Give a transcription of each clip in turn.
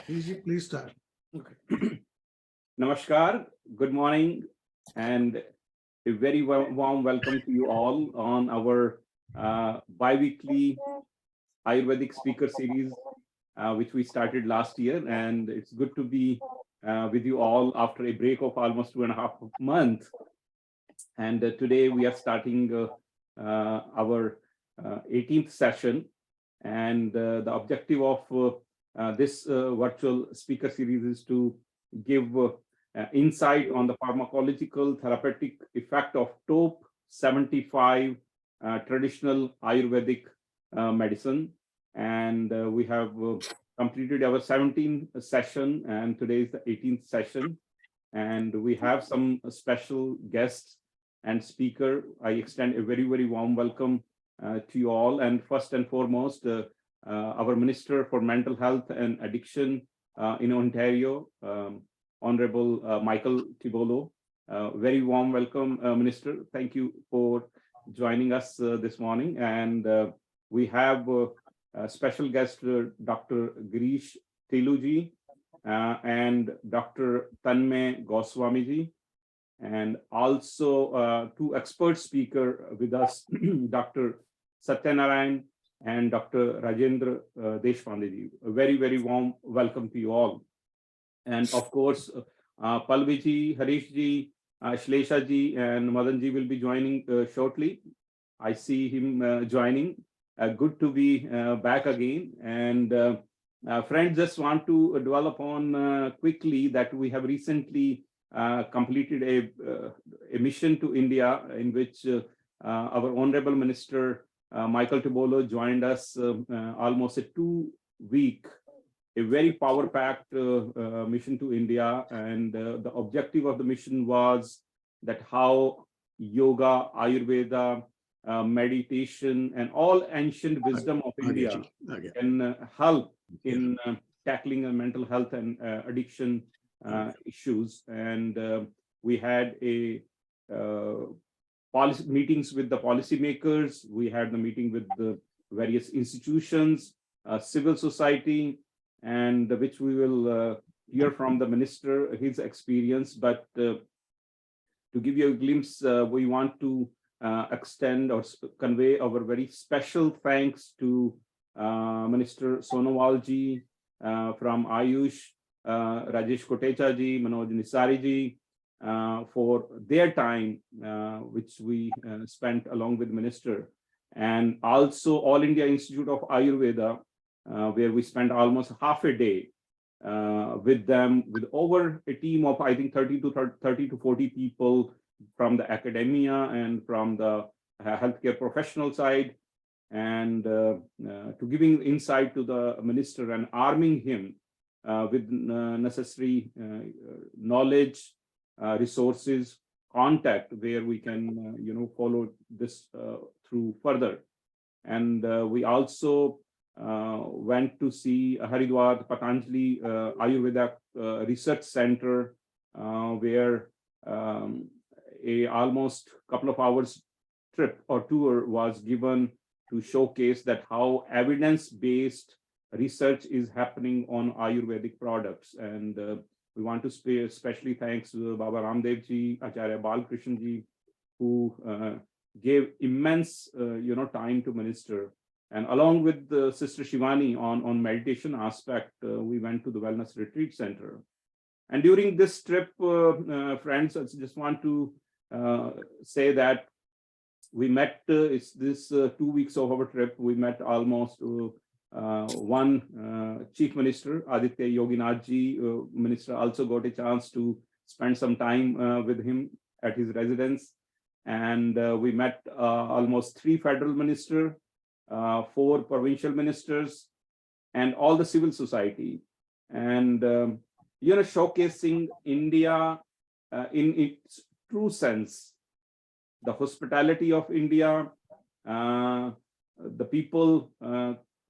Please start. Okay. Namaskar, good morning, and a very warm welcome to you all on our bi-weekly Ayurvedic speaker series, which we started last year. And it's good to be with you all after a break of almost 2.5 months. And today we are starting our 18th session. And the objective of this virtual speaker series is to give insight on the pharmacological therapeutic effect of top 75 traditional Ayurvedic medicine. And we have completed our 17th session, and today is the 18th session. And we have some special guests and speaker. I extend a very warm welcome to you all. And first and foremost, our Minister for Mental Health and Addiction in Ontario, Honorable Michael Tibollo. Very warm welcome, Minister. Thank you for joining us this morning. And we have a special guest, Dr. Girish Teluji and Dr. Tanmay Goswamiji, and also two expert speakers with us, Dr. Satyanarayan and Dr. Rajendra Deshpandeji. A very warm welcome to you all. And of course, Palviji, Harishji, Shleshaji, and Madanji will be joining shortly. I see him joining. Good to be back again. And friends, just want to dwell upon quickly that we have recently completed a mission to India, in which our Honorable Minister Michael Tibollo joined us almost a 2-week, a very power-packed mission to India. And the objective of the mission was that how yoga, Ayurveda, meditation, and all ancient wisdom of India can help in tackling mental health and addiction issues. And we had a policy meetings with the policymakers. We had the meeting with the various institutions, civil society, and which we will hear from the minister, his experience. But to give you a glimpse, we want to extend or convey our very special thanks to Minister Sonowalji from Ayush, Rajesh Kotecha ji, Manoj Nisari ji, for their time, which we spent along with Minister, and also All India Institute of Ayurveda, where we spent almost half a day with them, with over a team of, I think, 30 to 40 people from the academia and from the healthcare professional side, and to giving insight to the minister and arming him with necessary knowledge, resources, contact, where we can follow this through further. And we also went to see Haridwar Patanjali Ayurveda Research Center, where a almost couple of hours trip or tour was given to showcase that how evidence-based research is happening on Ayurvedic products. And we want to say especially thanks to Baba Ramdev ji, Acharya Balkrishan ji, who gave immense time to minister. And along with Sister Shivani on meditation aspect, we went to the Wellness Retreat Center. And during this trip, friends, I just want to say that we met, it's this 2 weeks of our trip, we met almost one Chief Minister, Aditya Yoginath ji. Minister also got a chance to spend some time with him at his residence. And we met almost 3 federal ministers, 4 provincial ministers, and all the civil society. And, showcasing India in its true sense, the hospitality of India, the people,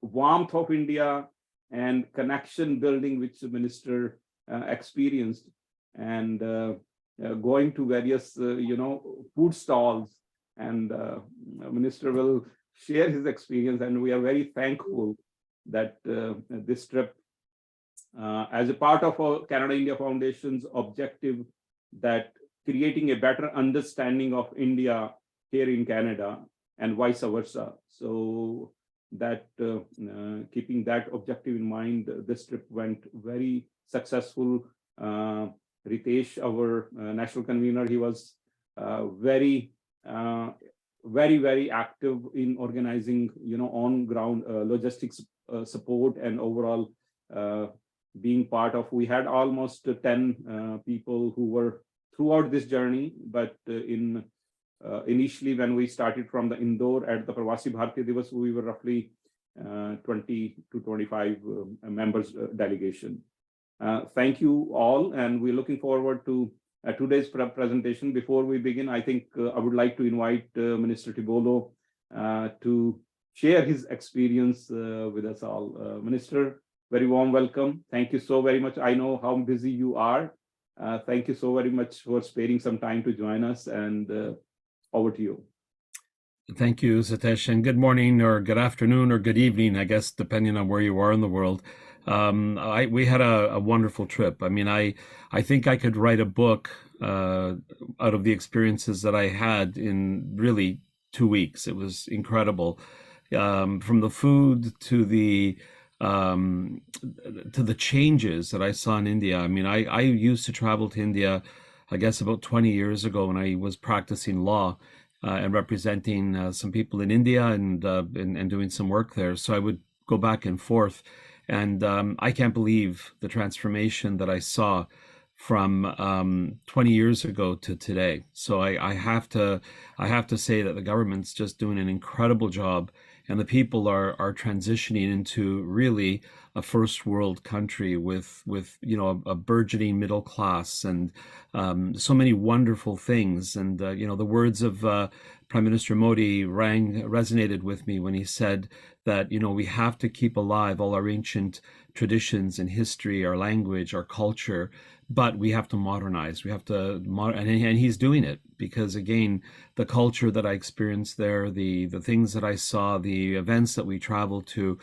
warmth of India, and connection building, which the minister experienced. And going to various, food stalls, and minister will share his experience. And we are very thankful that this trip as a part of our Canada India Foundation's objective that creating a better understanding of India here in Canada and vice versa. So that keeping that objective in mind, this trip went very successful. Ritesh, our national convener, he was very active in organizing, on ground logistics support and overall being part of. We had almost 10 people who were throughout this journey, but initially when we started from the Indore at the Pravasi Bharatiya Divas, we were roughly 20 to 25 members delegation. Thank you all, and we're looking forward to today's presentation. Before we begin, I think I would like to invite Minister Tibolo to share his experience with us all. Minister, very warm welcome. Thank you so very much. I know how busy you are. Thank you so very much for sparing some time to join us, and over to you. Thank you, Satish, and good morning or good afternoon or good evening, I guess, depending on where you are in the world. We had a wonderful trip. I mean, I think I could write a book out of the experiences that I had in really 2 weeks. It was incredible. From the food to the changes that I saw in India. I mean, I used to travel to India, I guess about 20 years ago when I was practicing law and representing some people in India and doing some work there. So I would go back and forth. And I can't believe the transformation that I saw from 20 years ago to today. So I have to say that the government's just doing an incredible job, and the people are transitioning into really a first world country with a burgeoning middle class and so many wonderful things. And the words of Prime Minister Modi resonated with me when he said that we have to keep alive all our ancient traditions and history, our language, our culture, but we have to modernize. We have to and he's doing it, because again, the culture that I experienced there, the things that I saw, the events that we traveled to,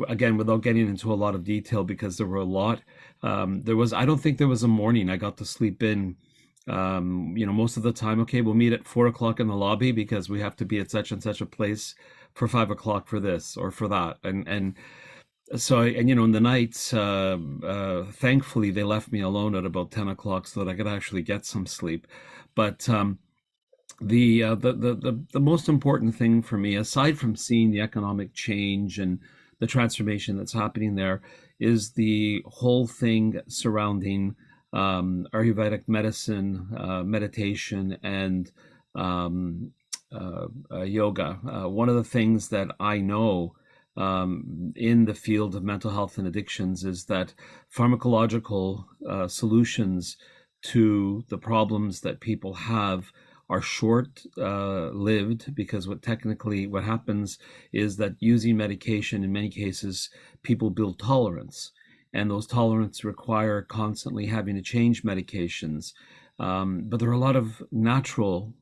again, without getting into a lot of detail because there were a lot. I don't think there was a morning I got to sleep in. Most of the time, okay, we'll meet at 4 o'clock in the lobby because we have to be at such and such a place for 5 o'clock for this or for that. And so, in the nights, thankfully they left me alone at about 10 o'clock so that I could actually get some sleep. But the most important thing for me, aside from seeing the economic change and the transformation that's happening there, is the whole thing surrounding Ayurvedic medicine, meditation, and yoga. One of the things that I know in the field of mental health and addictions is that pharmacological solutions to the problems that people have are short-lived, because what happens is that using medication, in many cases, people build tolerance, and those tolerance require constantly having to change medications. But there are a lot of natural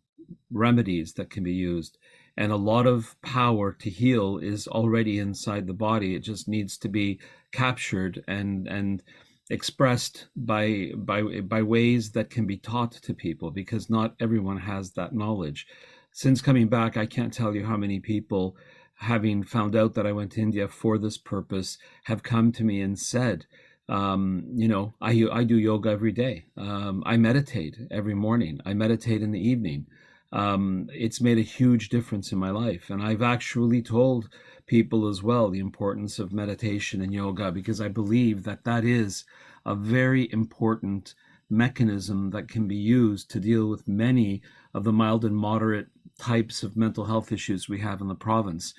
remedies that can be used, and a lot of power to heal is already inside the body. It just needs to be captured and expressed by ways that can be taught to people, because not everyone has that knowledge. Since coming back, I can't tell you how many people, having found out that I went to India for this purpose, have come to me and said, I do yoga every day. I meditate every morning. I meditate in the evening. It's made a huge difference in my life. And I've actually told people as well the importance of meditation and yoga, because I believe that that is a very important mechanism that can be used to deal with many of the mild and moderate types of mental health issues we have in the province.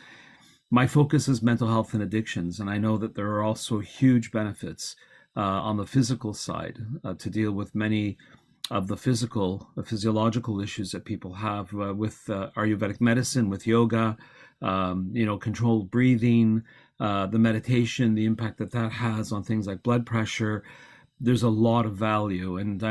My focus is mental health and addictions, and I know that there are also huge benefits on the physical side to deal with many of the physiological issues that people have with Ayurvedic medicine, with yoga, controlled breathing, the meditation, the impact that has on things like blood pressure. There's a lot of value, and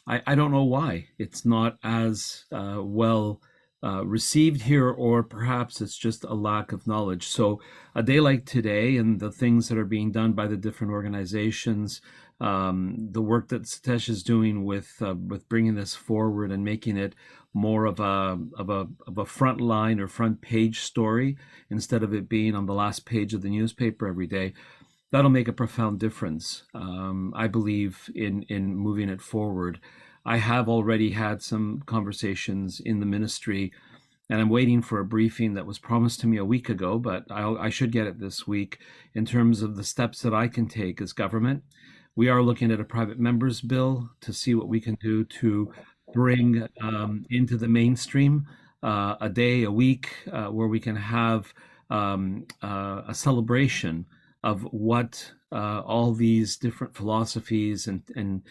I don't know why it's not as well received here, or perhaps it's just a lack of knowledge. So a day like today and the things that are being done by the different organizations, the work that Satish is doing with bringing this forward and making it more of a front line or front page story instead of it being on the last page of the newspaper every day, that'll make a profound difference. I believe in moving it forward. I have already had some conversations in the ministry, and I'm waiting for a briefing that was promised to me a week ago, but I should get it this week in terms of the steps that I can take as government. We are looking at a private members bill to see what we can do to bring into the mainstream a day, a week, where we can have a celebration of what all these different philosophies and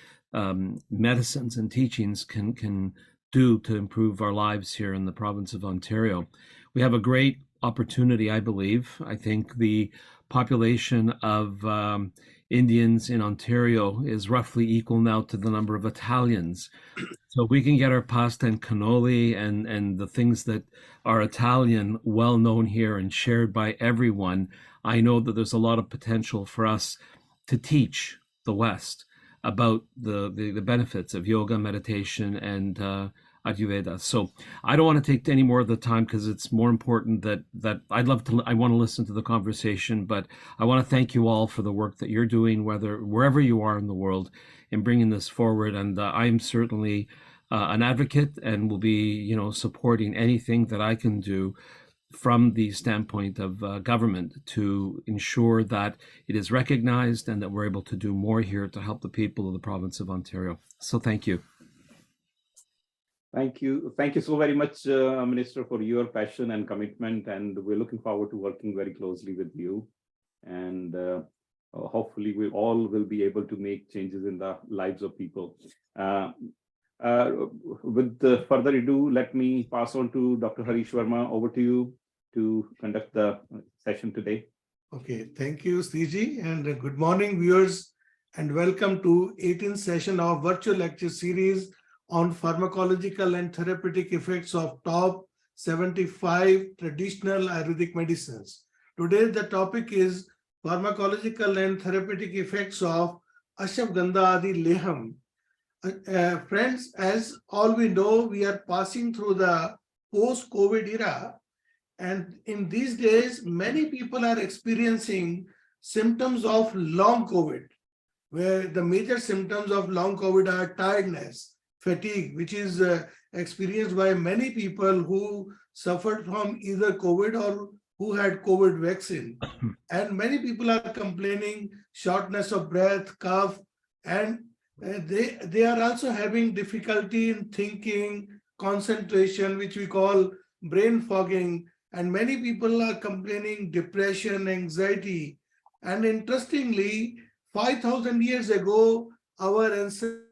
medicines and teachings can do to improve our lives here in the province of Ontario. We have a great opportunity, I believe. I think the population of Indians in Ontario is roughly equal now to the number of Italians. So if we can get our pasta and cannoli and the things that are Italian well known here and shared by everyone, I know that there's a lot of potential for us to teach the West about the benefits of yoga, meditation, and Ayurveda. So I don't want to take any more of the time because it's more important that I want to listen to the conversation, but I want to thank you all for the work that you're doing, wherever you are in the world, in bringing this forward. And I'm certainly an advocate and will be, supporting anything that I can do from the standpoint of government to ensure that it is recognized and that we're able to do more here to help the people of the province of Ontario. So thank you. Thank you. Thank you so very much, Minister, for your passion and commitment. And we're looking forward to working very closely with you. And hopefully we all will be able to make changes in the lives of people. With further ado, let me pass on to Dr. Harish Verma. Over to you to conduct the session today. Okay, thank you, Sriji, and good morning, viewers, and welcome to 18th session of virtual lecture series on pharmacological and therapeutic effects of top 75 traditional Ayurvedic medicines. Today, the topic is pharmacological and therapeutic effects of Ashwagandhadi Leyham. Friends, as all we know, we are passing through the post-COVID era. And in these days, many people are experiencing symptoms of long COVID, where the major symptoms of long COVID are tiredness, fatigue, which is experienced by many people who suffered from either COVID or who had COVID vaccine. And many people are complaining shortness of breath, cough, and they are also having difficulty in thinking, concentration, which we call brain fogging. And many people are complaining depression, anxiety. And interestingly, 5,000 years ago, our ancestral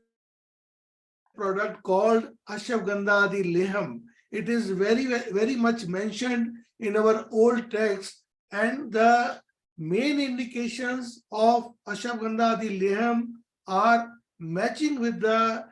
product called Ashwagandhadi Leyham. It is very, very much mentioned in our old text. And the main indications of Ashwagandhadi Lehyam are matching with the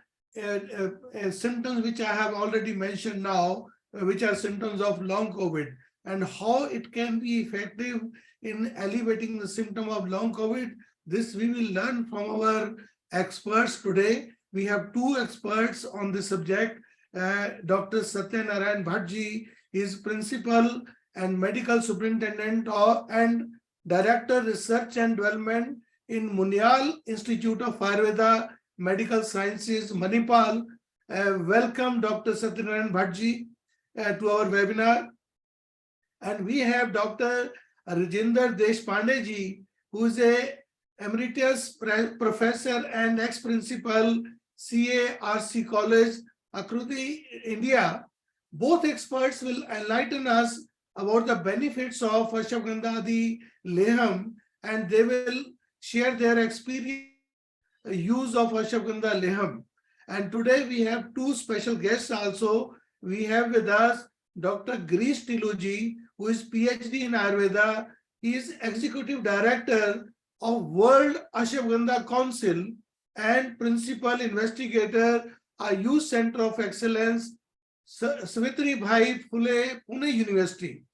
symptoms which I have already mentioned now, which are symptoms of long COVID, and how it can be effective in alleviating the symptom of long COVID. This we will learn from our experts today. We have two experts on this subject. Dr. Satyanarayan Bhattji is Principal and Medical Superintendent and Director Research and Development in Munyal Institute of Ayurveda Medical Sciences, Manipal. Welcome, Dr. Satyanarayan Bhattji, to our webinar. And we have Dr. Rajinder Deshpandeji, who is a emeritus professor and ex-principal CARC College, Akriti, India. Both experts will enlighten us about the benefits of Ashwagandhadi Leyham, and they will share their experience use of Ashwagandha Leyham. And today we have two special guests also. We have with us Dr. Girish Tiluji, who is PhD in Ayurveda. He is Executive Director of World Ashwagandha Council and Principal Investigator, Youth Center of Excellence, Savitri Bhai Phule, Pune University.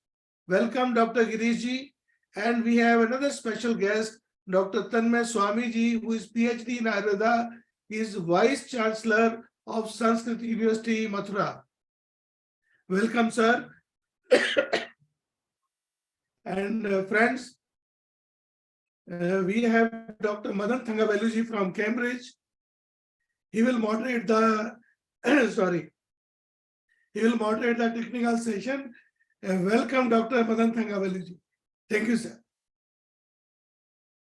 Welcome, Dr. Girishji. And we have another special guest, Dr. Tanmay Swamiji, who is PhD in Ayurveda. He is Vice Chancellor of Sanskrit University, Mathura. Welcome, sir. And friends, we have Dr. Madan Thangaveluji from Cambridge. He will moderate the he will moderate the technical session. Welcome, Dr. Madan Thangaveluji. Thank you, sir.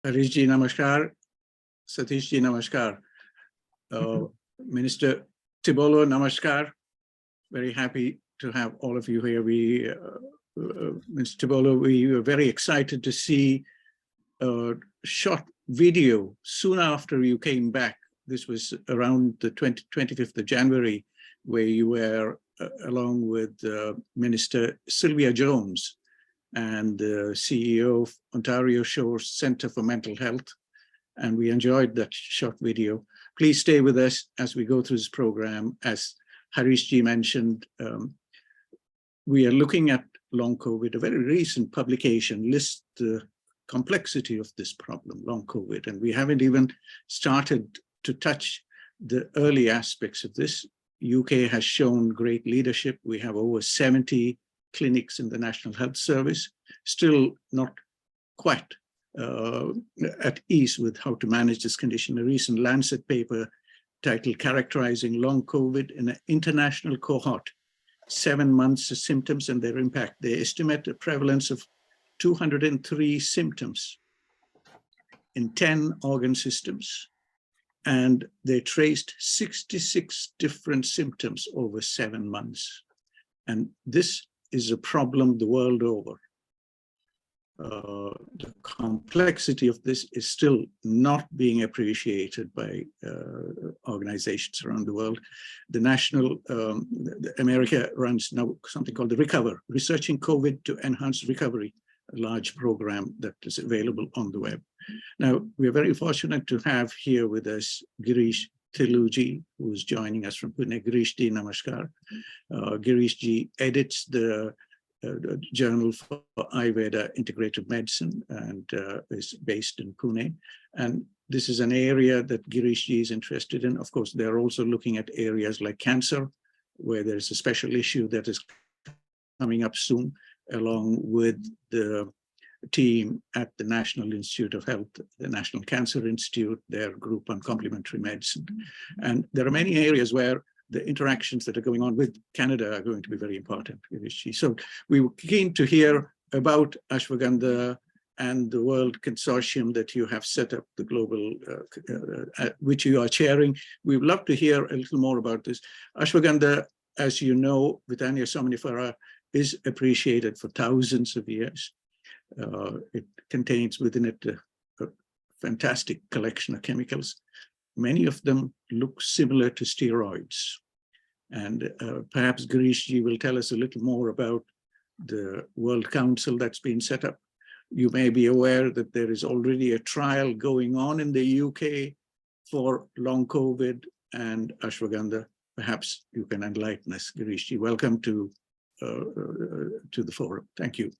Harishji, namaskar. Satishji, namaskar. Minister Tibolo, namaskar. Very happy to have all of you here. Mr. Tibolo, we were very excited to see a short video soon after you came back. This was around the 25th of January, where you were along with Minister Sylvia Jones and the CEO of Ontario Shores Centre for Mental Health. And we enjoyed that short video. Please stay with us as we go through this program. As Harishji mentioned, we are looking at long COVID. A very recent publication lists the complexity of this problem, long COVID, and we haven't even started to touch the early aspects of this. UK has shown great leadership. We have over 70 clinics in the National Health Service, still not quite at ease with how to manage this condition. A recent Lancet paper titled Characterizing Long COVID in an International Cohort, 7 months of symptoms and their impact. They estimate a prevalence of 203 symptoms in 10 organ systems, and they traced 66 different symptoms over 7 months. And this is a problem the world over. The complexity of this is still not being appreciated by organizations around the world. The national, America runs now something called the Recover, Researching COVID to Enhance Recovery, a large program that is available on the web. Now, we are very fortunate to have here with us Girish Thiluji, who is joining us from Pune. Girishji, namaskar. Girishji edits the Journal for Ayurveda Integrative Medicine and is based in Pune. And this is an area that Girishji is interested in. Of course, they're also looking at areas like cancer, where there's a special issue that is coming up soon, along with the team at the National Institute of Health, the National Cancer Institute, their group on complementary medicine. And there are many areas where the interactions that are going on with Canada are going to be very important. So we were keen to hear about Ashwagandha and the World Consortium that you have set up, the global, which you are chairing. We would love to hear a little more about this. Ashwagandha, as you know, Withania somnifera, is appreciated for thousands of years. It contains within it a fantastic collection of chemicals. Many of them look similar to steroids. And perhaps Girishji will tell us a little more about the World Council that's been set up. You may be aware that there is already a trial going on in the UK for long COVID and Ashwagandha. Perhaps you can enlighten us, Girishji. Welcome to the forum. Thank you.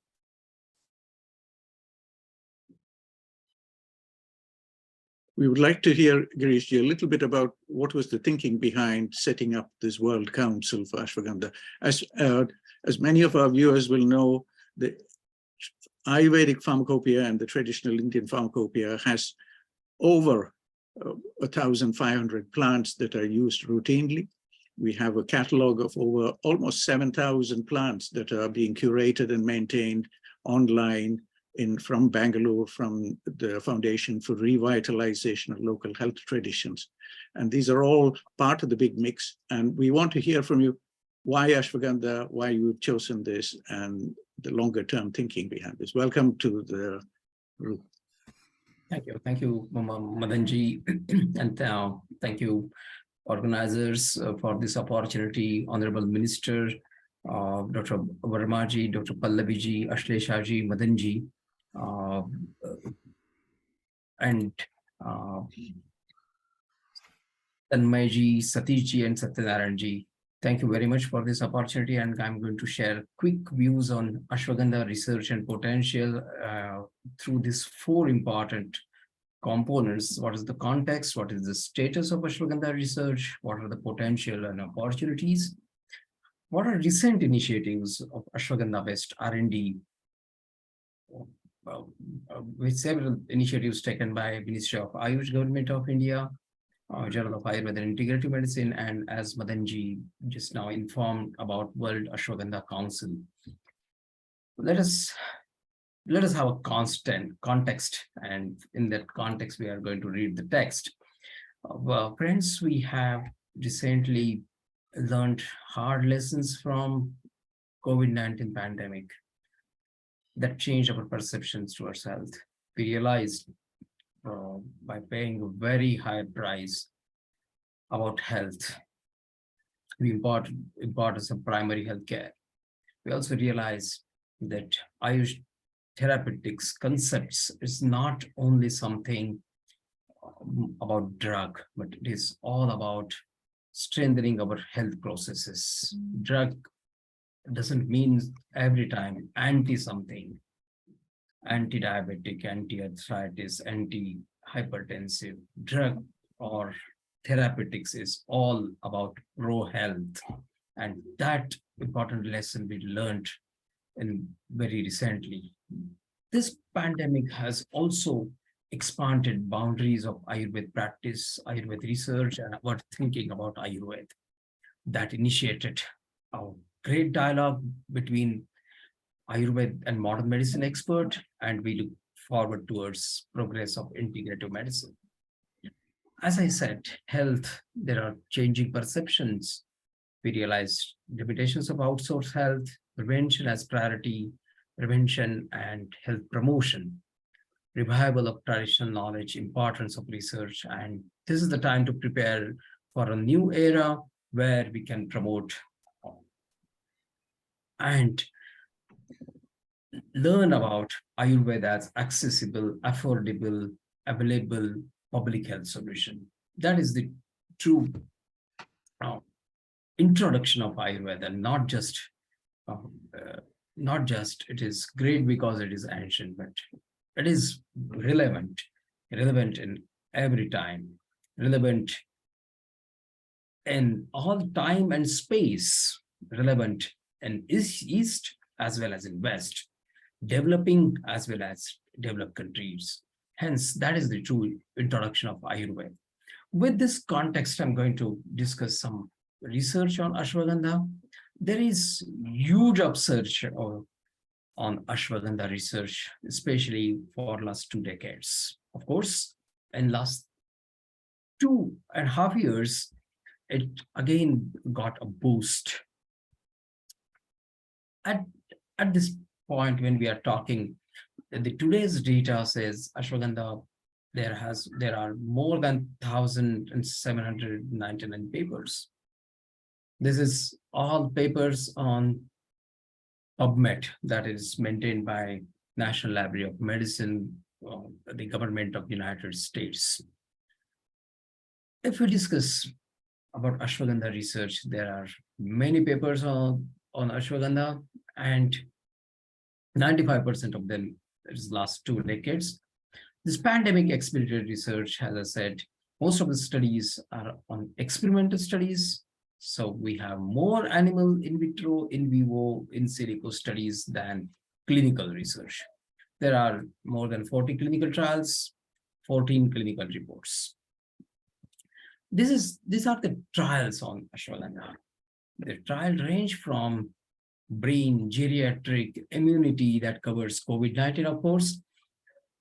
We would like to hear, Girishji, a little bit about what was the thinking behind setting up this World Council for Ashwagandha. As many of our viewers will know, the Ayurvedic Pharmacopoeia and the traditional Indian Pharmacopoeia has over 1,500 plants that are used routinely. We have a catalog of over almost 7,000 plants that are being curated and maintained online from Bangalore, from the Foundation for Revitalization of Local Health Traditions. And these are all part of the big mix. And we want to hear from you why Ashwagandha, why you've chosen this, and the longer term thinking behind this. Welcome to the group. Thank you, Madanji, and thank you, organizers, for this opportunity. Honorable Minister, Dr. Vermaji, Dr. Pallabiji, Ashleshaji, Madanji, and Tanmayji, Satishji, and Satyanarayanji. Thank you very much for this opportunity, and I'm going to share quick views on Ashwagandha research and potential through these four important components. What is the context? What is the status of Ashwagandha research? What are the potential and opportunities? What are recent initiatives of Ashwagandha-based R&D, with several initiatives taken by Ministry of Ayush, Government of India, Journal of Ayurveda and Integrative Medicine, and as Madanji just now informed about World Ashwagandha Council. Let us have a constant context, and in that context, we are going to read the text. Friends, we have recently learned hard lessons from COVID-19 pandemic that changed our perceptions towards health. We realized by paying a very high price about health, the importance of primary health care. We also realized that Ayush therapeutics concepts is not only something about drug, but it is all about strengthening our health processes. Drug doesn't mean every time anti something, anti-diabetic, anti-arthritis, anti-hypertensive. Drug or therapeutics is all about pro health, and that important lesson we learned in very recently. This pandemic has also expanded boundaries of Ayurvedic practice, Ayurvedic research, and our thinking about Ayurveda. That initiated a great dialogue between Ayurveda and modern medicine expert, and we look forward towards progress of integrative medicine. As I said, health, there are changing perceptions. We realize limitations of outsourced health, prevention as priority, prevention and health promotion, revival of traditional knowledge, importance of research, and this is the time to prepare for a new era where we can promote and learn about Ayurveda as accessible, affordable, available public health solution. That is the true introduction of Ayurveda, not just it is great because it is ancient, but it is relevant in every time, relevant in all time and space, relevant in East as well as in West, developing as well as developed countries. Hence, that is the true introduction of Ayurveda. With this context, I'm going to discuss some research on Ashwagandha. There is huge upsurge on Ashwagandha research, especially for last 2 decades. Of course, in last 2.5 years, it again got a boost. At this point, when we are talking, today's data says Ashwagandha, there are more than 1,799 papers. This is all papers on PubMed, that is maintained by National Library of Medicine, the government of the United States. If we discuss about Ashwagandha research, there are many papers on Ashwagandha, and 95% of them is last 2 decades. This pandemic experimental research, as I said, most of the studies are on experimental studies. So we have more animal in vitro, in vivo, in silico studies than clinical research. There are more than 40 clinical trials, 14 clinical reports. These are the trials on Ashwagandha. The trial range from brain, geriatric, immunity that covers COVID-19, of course,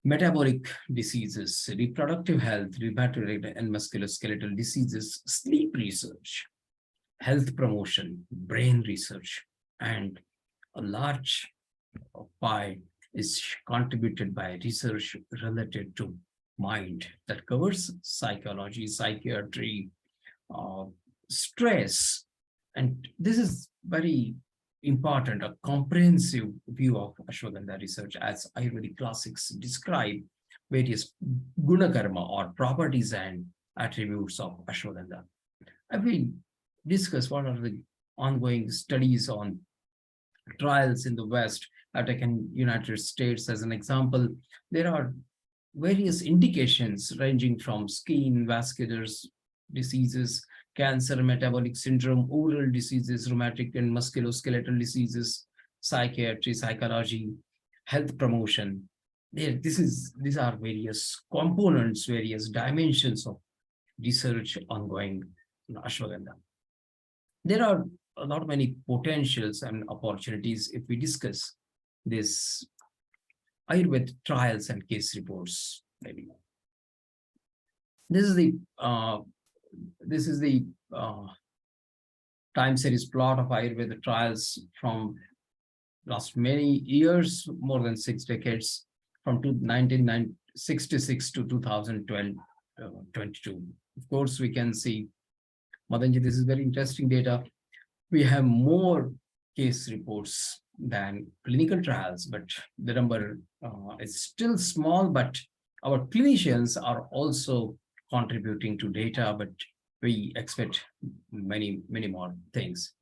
metabolic diseases, reproductive health, rheumatoid and musculoskeletal diseases, sleep research, health promotion, brain research, and a large pie is contributed by research related to mind that covers psychology, psychiatry, stress. And this is very important, a comprehensive view of Ashwagandha research as Ayurvedic classics describe various gunakarma or properties and attributes of Ashwagandha. I will discuss what are the ongoing studies on trials in the West. I've taken United States as an example. There are various indications ranging from skin, vascular diseases, cancer, metabolic syndrome, oral diseases, rheumatic and musculoskeletal diseases, psychiatry, psychology, health promotion. These are various components, various dimensions of research ongoing in Ashwagandha. There are a lot many potentials and opportunities if we discuss this Ayurvedic trials and case reports. Maybe this is the time series plot of Ayurvedic trials from last many years, more than 6 decades, from 1966 to 2022. Of course, we can see, Madanji, this is very interesting data. We have more case reports than clinical trials, but the number is still small, but our clinicians are also contributing to data, but we expect many more things.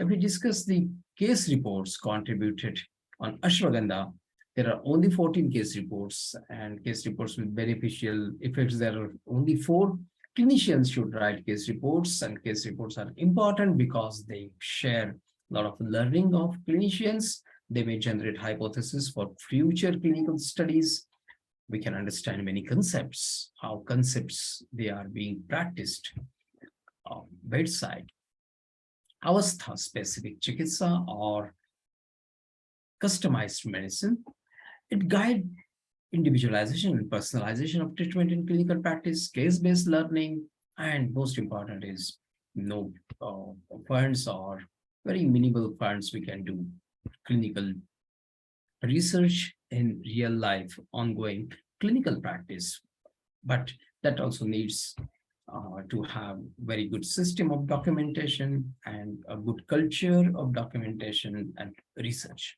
If we discuss the case reports contributed on Ashwagandha, there are only 14 case reports, and case reports with beneficial effects. There are only 4. Clinicians should write case reports, and case reports are important because they share a lot of learning of clinicians. They may generate hypotheses for future clinical studies. We can understand many concepts, how concepts they are being practiced bedside. Avastha specific chikitsa or customized medicine. It guides individualization and personalization of treatment in clinical practice, case-based learning, and most important is no funds or very minimal funds. We can do clinical research in real life, ongoing clinical practice, but that also needs to have very good system of documentation and a good culture of documentation and research.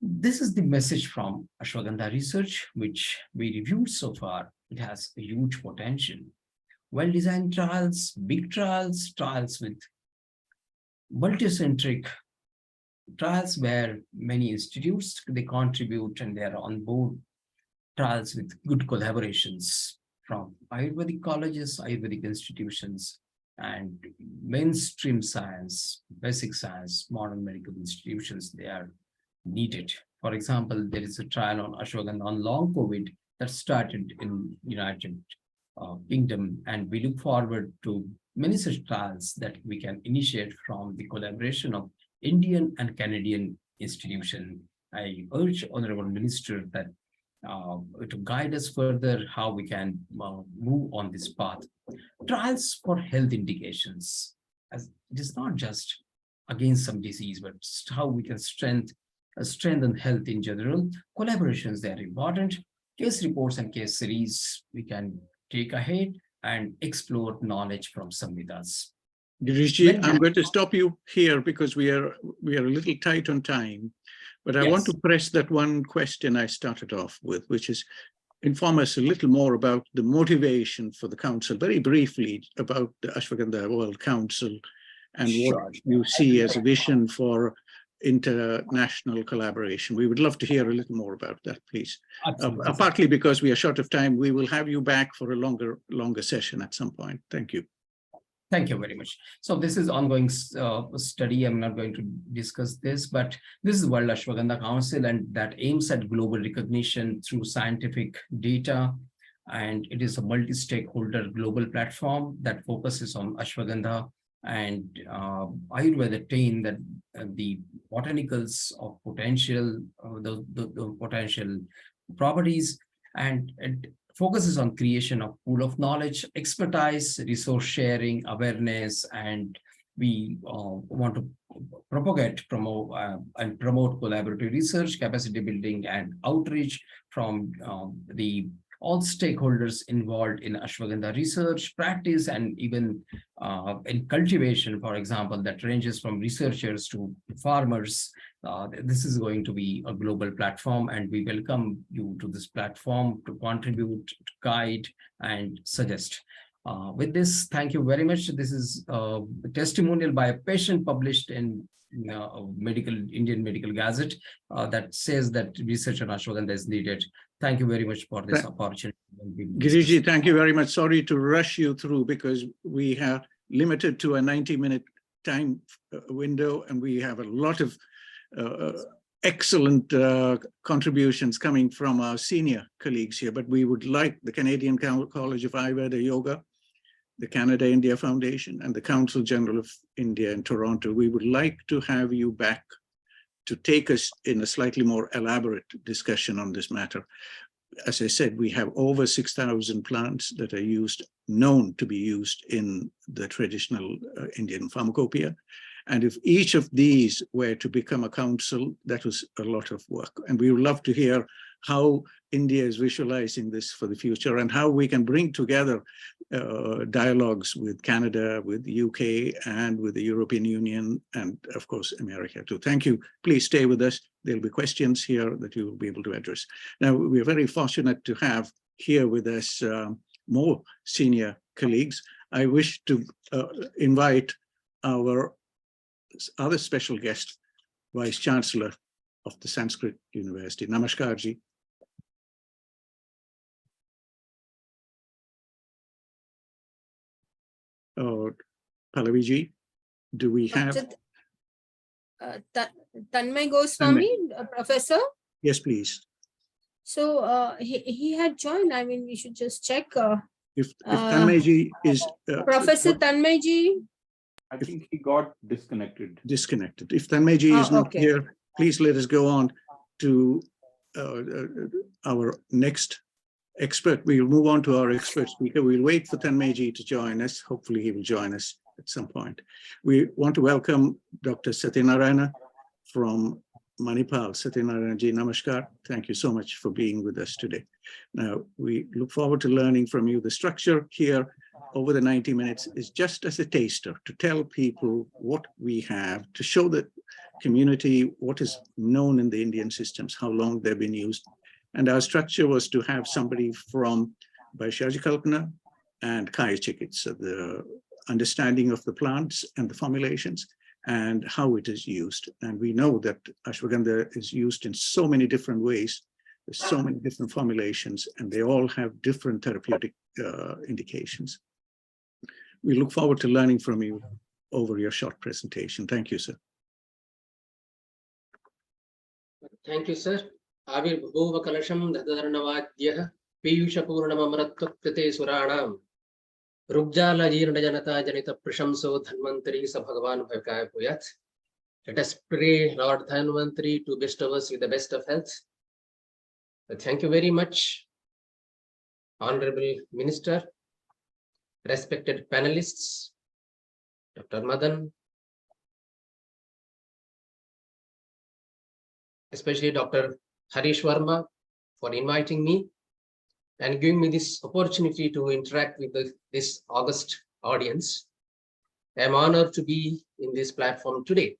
This is the message from Ashwagandha research, which we reviewed so far. It has a huge potential. Well-designed trials, big trials, trials with multicentric trials where many institutes, they contribute and they are on board. Trials with good collaborations from Ayurvedic colleges, Ayurvedic institutions, and mainstream science, basic science, modern medical institutions, they are needed. For example, there is a trial on Ashwagandha on long COVID that started in United Kingdom, and we look forward to many such trials that we can initiate from the collaboration of Indian and Canadian institutions. I urge Honorable Minister that to guide us further how we can move on this path. Trials for health indications, as it is not just against some disease, but how we can strengthen health in general. Collaborations, they are important. Case reports and case series, we can take ahead and explore knowledge from Samhitas. Girishji, I'm going to stop you here because we are a little tight on time, but I want to press that one question I started off with, which is inform us a little more about the motivation for the council, very briefly about the Ashwagandha World Council and what you see as a vision for international collaboration. We would love to hear a little more about that, please. Partly because we are short of time, we will have you back for a longer session at some point. Thank you. Thank you very much. So this is ongoing study. I'm not going to discuss this, but this is World Ashwagandha Council, and that aims at global recognition through scientific data. And it is a multi-stakeholder global platform that focuses on Ashwagandha and Ayurveda attain that the botanicals of potential, the potential properties, and it focuses on creation of pool of knowledge, expertise, resource sharing, awareness, and we want to propagate, promote collaborative research, capacity building, and outreach from all stakeholders involved in Ashwagandha research, practice, and even in cultivation, for example, that ranges from researchers to farmers. This is going to be a global platform, and we welcome you to this platform to contribute, to guide, and suggest. With this, thank you very much. This is a testimonial by a patient published in Indian Medical Gazette that says that research on ashwagandha is needed. Thank you very much for this opportunity. Giriji, thank you very much. Sorry to rush you through because we have limited to a 90-minute time window, and we have a lot of excellent contributions coming from our senior colleagues here. But we would like the Canadian College of Ayurveda Yoga, the Canada-India Foundation, and the Council General of India in Toronto. We would like to have you back to take us in a slightly more elaborate discussion on this matter. As I said, we have over 6,000 plants that are known to be used in the traditional Indian pharmacopoeia. And if each of these were to become a council, that was a lot of work. And we would love to hear how India is visualizing this for the future and how we can bring together dialogues with Canada, with the UK, and with the European Union, and of course, America too. Thank you. Please stay with us. There'll be questions here that you will be able to address. Now, we're very fortunate to have here with us more senior colleagues. I wish to invite our other special guest, Vice Chancellor of the Sanskrit University. Namaskar ji. Pallavi ji, do we have? Tanmay Goswami, Professor? Yes, please. So he had joined. I mean, we should just check. If Tanmay ji is... Professor Tanmay ji? I think he got disconnected. Disconnected. If Tanmay ji is not here, please let us go on to our next expert. We'll move on to our expert speaker. We'll wait for Tanmay ji to join us. Hopefully he will join us at some point. We want to welcome Dr. Satyanarayana from Manipal. Satyanarayana ji, namaskar. Thank you so much for being with us today. Now, we look forward to learning from you. The structure here over the 90 minutes is just as a taster to tell people what we have, to show the community what is known in the Indian systems, how long they've been used. And our structure was to have somebody from Vaishyajikalpana and Cachexia, the understanding of the plants and the formulations and how it is used. And we know that ashwagandha is used in so many different ways. There's so many different formulations, and they all have different therapeutic indications. We look forward to learning from you over your short presentation. Thank you, sir. Thank you, sir. Avirbhuva kalasham dadharnavadyah piyusha purnamamratva krite suranam rubjala jirna janata janita prashamso dhanvantari sa bhagavan bhavkaya puyat. Let us pray Lord Dhanvantari to bestow us with the best of health. Thank you very much, Honorable Minister, respected panelists, Dr. Madan, especially Dr. Harish Verma, for inviting me and giving me this opportunity to interact with this august audience. I am honored to be in this platform today.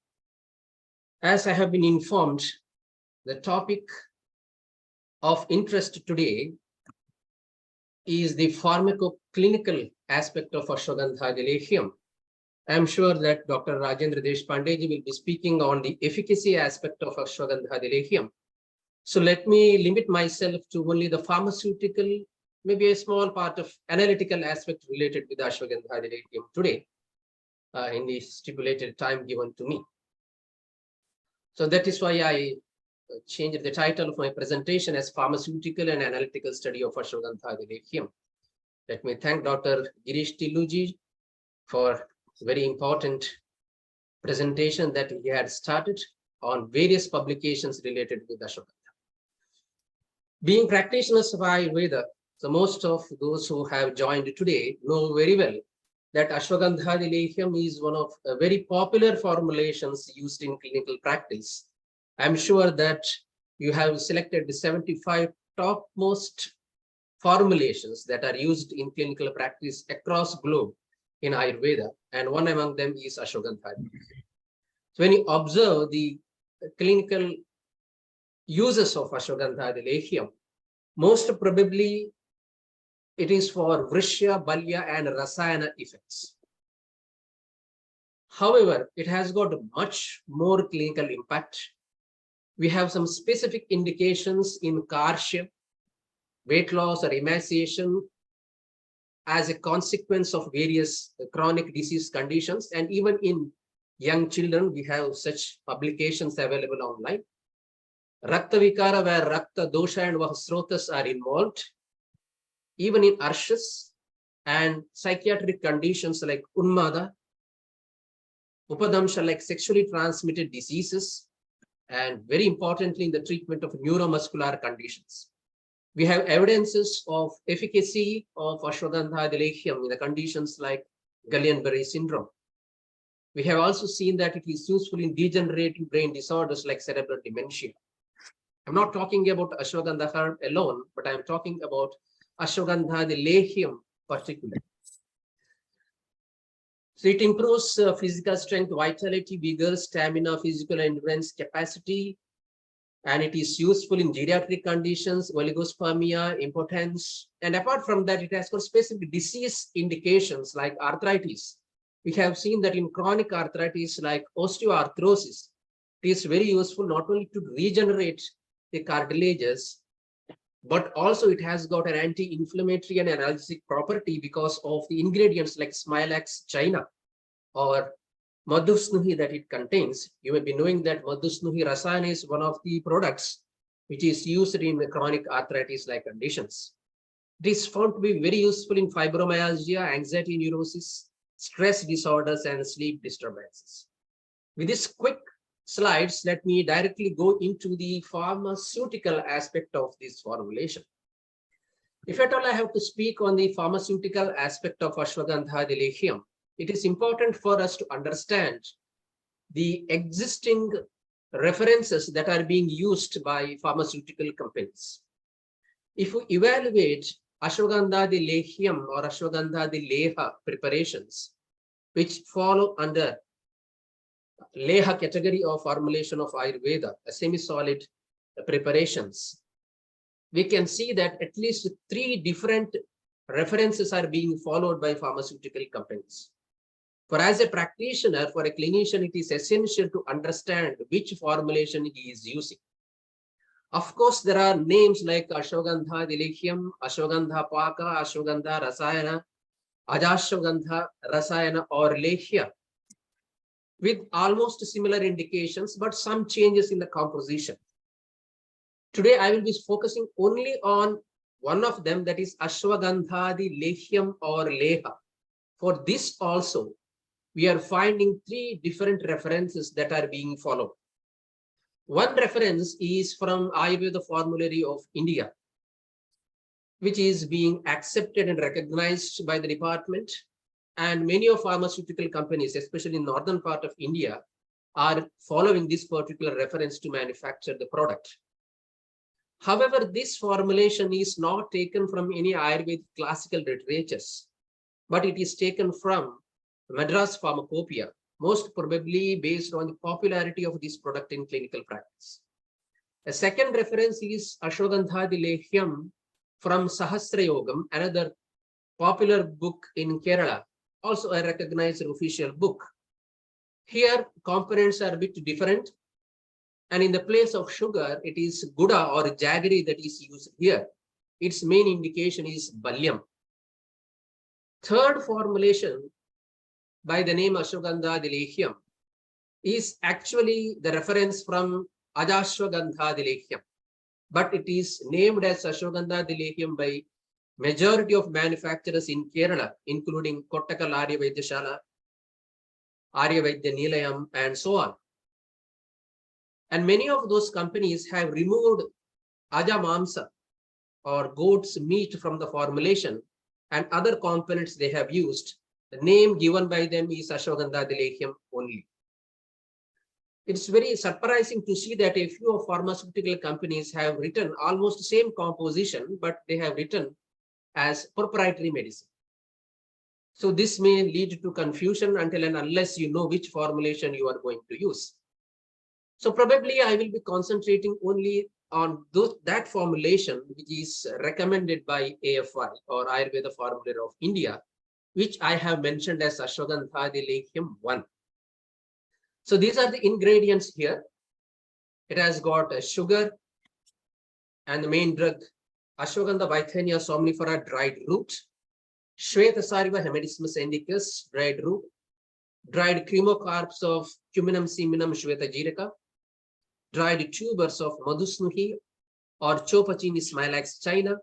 As I have been informed, the topic of interest today is the pharmacoclinical aspect of Ashwagandhadi Lehyam. I am sure that Dr. Rajendra Deshpande will be speaking on the efficacy aspect of Ashwagandhadi Lehyam. So let me limit myself to only the pharmaceutical, maybe a small part of analytical aspect related with Ashwagandhadi Lehyam today in the stipulated time given to me. So that is why I changed the title of my presentation as Pharmaceutical and Analytical Study of Ashwagandhadi Lehyam. Let me thank Dr. Girish Tilluji for very important presentation that he had started on various publications related with Ashwagandha. Being practitioners of Ayurveda, so most of those who have joined today know very well that Ashwagandhadi Lehyam is one of very popular formulations used in clinical practice. I'm sure that you have selected the 75 topmost formulations that are used in clinical practice across globe in Ayurveda, and one among them is Ashwagandhadi. So when you observe the clinical uses of Ashwagandhadi Lehyam, most probably it is for Vrishya, Balya, and Rasayana effects. However, it has got much more clinical impact. We have some specific indications in Arśa, weight loss or emaciation as a consequence of various chronic disease conditions. And even in young children, we have such publications available online. Rakta Vikara, where Rakta Dosha and Vahasrotas are involved. Even in Arshas and psychiatric conditions like Unamada, Upadamsha, like sexually transmitted diseases, and very importantly in the treatment of neuromuscular conditions. We have evidences of efficacy of Ashwagandhadi Lehyam in the conditions like Guillain-Barré syndrome. We have also seen that it is useful in degenerative brain disorders like cerebral dementia. I'm not talking about Ashwagandha herb alone, but I'm talking about Ashwagandhadi Lehyam particularly. So it improves physical strength, vitality, vigor, stamina, physical endurance capacity, and it is useful in geriatric conditions, oligospermia, impotence. And apart from that, it has got specific disease indications like arthritis. We have seen that in chronic arthritis like osteoarthrosis, it is very useful not only to regenerate the cartilages, but also it has got an anti-inflammatory and analgesic property because of the ingredients like Smilax, China, or Madhusnuhi that it contains. You may be knowing that Madhusnuhi Rasayana is one of the products which is used in the chronic arthritis-like conditions. It is found to be very useful in fibromyalgia, anxiety neurosis, stress disorders, and sleep disturbances. With this quick slides, let me directly go into the pharmaceutical aspect of this formulation. If at all I have to speak on the pharmaceutical aspect of Ashwagandhadi Lehyam, it is important for us to understand the existing references that are being used by pharmaceutical companies. If we evaluate Ashwagandhadi Lehyam or Ashwagandhadi Leha preparations, which follow under Leha category of formulation of Ayurveda, a semi-solid preparations, we can see that at least 3 different references are being followed by pharmaceutical companies. For as a practitioner, for a clinician, it is essential to understand which formulation he is using. Of course, there are names like Ashwagandhadi Lehyam, Ashwagandha Paka, Ashwagandha Rasayana, Ajashwagandha Rasayana or Lehya, with almost similar indications, but some changes in the composition. Today, I will be focusing only on one of them, that is Ashwagandhadi Lehyam or Leha. For this also, we are finding 3 different references that are being followed. One reference is from Ayurveda Formulary of India, which is being accepted and recognized by the department. And many of pharmaceutical companies, especially in northern part of India, are following this particular reference to manufacture the product. However, this formulation is not taken from any Ayurvedic classical literatures, but it is taken from Madras Pharmacopoeia, most probably based on the popularity of this product in clinical practice. A second reference is Ashwagandhadi Lehyam from Sahasra Yogam, another popular book in Kerala, also a recognized official book. Here, components are a bit different. And in the place of sugar, it is Guda or jaggery that is used here. Its main indication is Balyam. Third formulation by the name Ashwagandhadi Lehyam is actually the reference from Ajashwagandhadi Lehyam, but it is named as Ashwagandhadi Lehyam by majority of manufacturers in Kerala, including Kottakal Arya Vaidyashala, Aryavaidya Nilayam, and so on. And many of those companies have removed Aja Mamsa or goat's meat from the formulation, and other components they have used. The name given by them is Ashwagandhadi Lehyam only. It's very surprising to see that a few of pharmaceutical companies have written almost the same composition, but they have written as proprietary medicine. So this may lead to confusion until and unless you know which formulation you are going to use. So probably I will be concentrating only on that formulation, which is recommended by AFI or Ayurveda Formulary of India, which I have mentioned as Ashwagandhadi Lehyam 1. So these are the ingredients here. It has got a sugar and the main drug, Ashwagandha, Withania, somnifera, dried root, Shveta Sariva, Hemidesmus, indicus, dried root, dried chemocarps of Cuminum, cyminum, Shveta Jeeraka, dried tubers of Madhusnuhi or Chopachini, Smilax, China,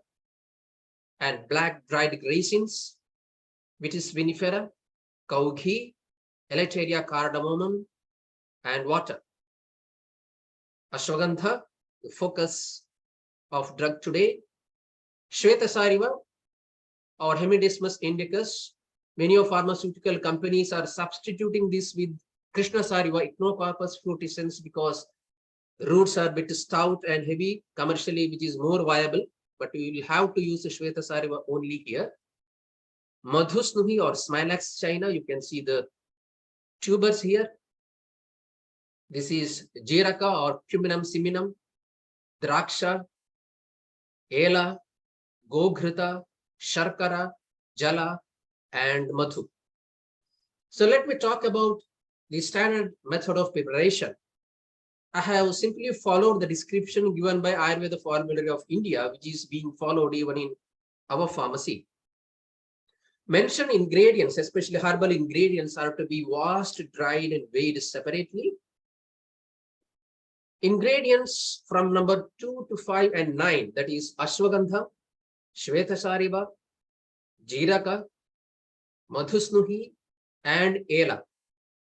and black dried raisins, which is vinifera, cow ghee, Elattaria, cardamomum, and water. Ashwagandha, the focus of drug today. Shveta Sariva or Hemidesmus indicus. Many of pharmaceutical companies are substituting this with Krishna Sariva, Echinococcosis frutescens, because the roots are a bit stout and heavy commercially, which is more viable, but we will have to use the Shveta Sariva only here. Madhusnuhi or Smilax, China, you can see the tubers here. This is Jeeraka or Cuminum, cyminum, Draksha, Ela, Ghrita, Sharkara, Jala, and Madhu. So let me talk about the standard method of preparation. I have simply followed the description given by Ayurveda Formulary of India, which is being followed even in our pharmacy. Mentioned ingredients, especially herbal ingredients, are to be washed, dried, and weighed separately. Ingredients from number 2 to 5 and 9, that is Ashwagandha, Shveta Sariva, Jeeraka, Madhusnuhi, and Ela.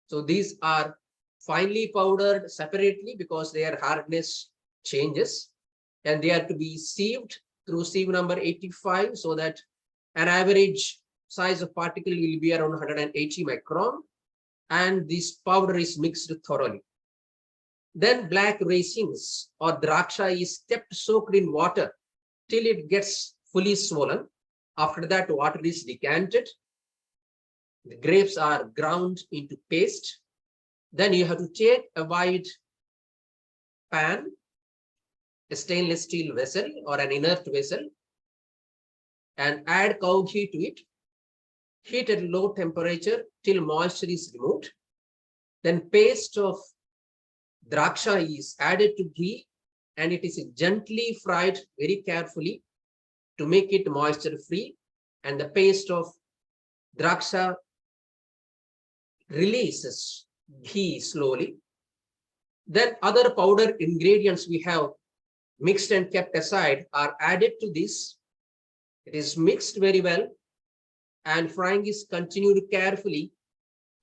So these are finely powdered separately because their hardness changes, and they are to be sieved through sieve number 85, so that an average size of particle will be around 180 micron, and this powder is mixed thoroughly. Then black raisins or draksha is kept soaked in water till it gets fully swollen. After that, water is decanted. The grapes are ground into paste. Then you have to take a wide pan, a stainless steel vessel or an inert vessel, and add cow ghee to it. Heat at low temperature till moisture is removed. Then paste of draksha is added to ghee, and it is gently fried very carefully to make it moisture free, and the paste of draksha releases ghee slowly. Then other powder ingredients we have mixed and kept aside are added to this. It is mixed very well, and frying is continued carefully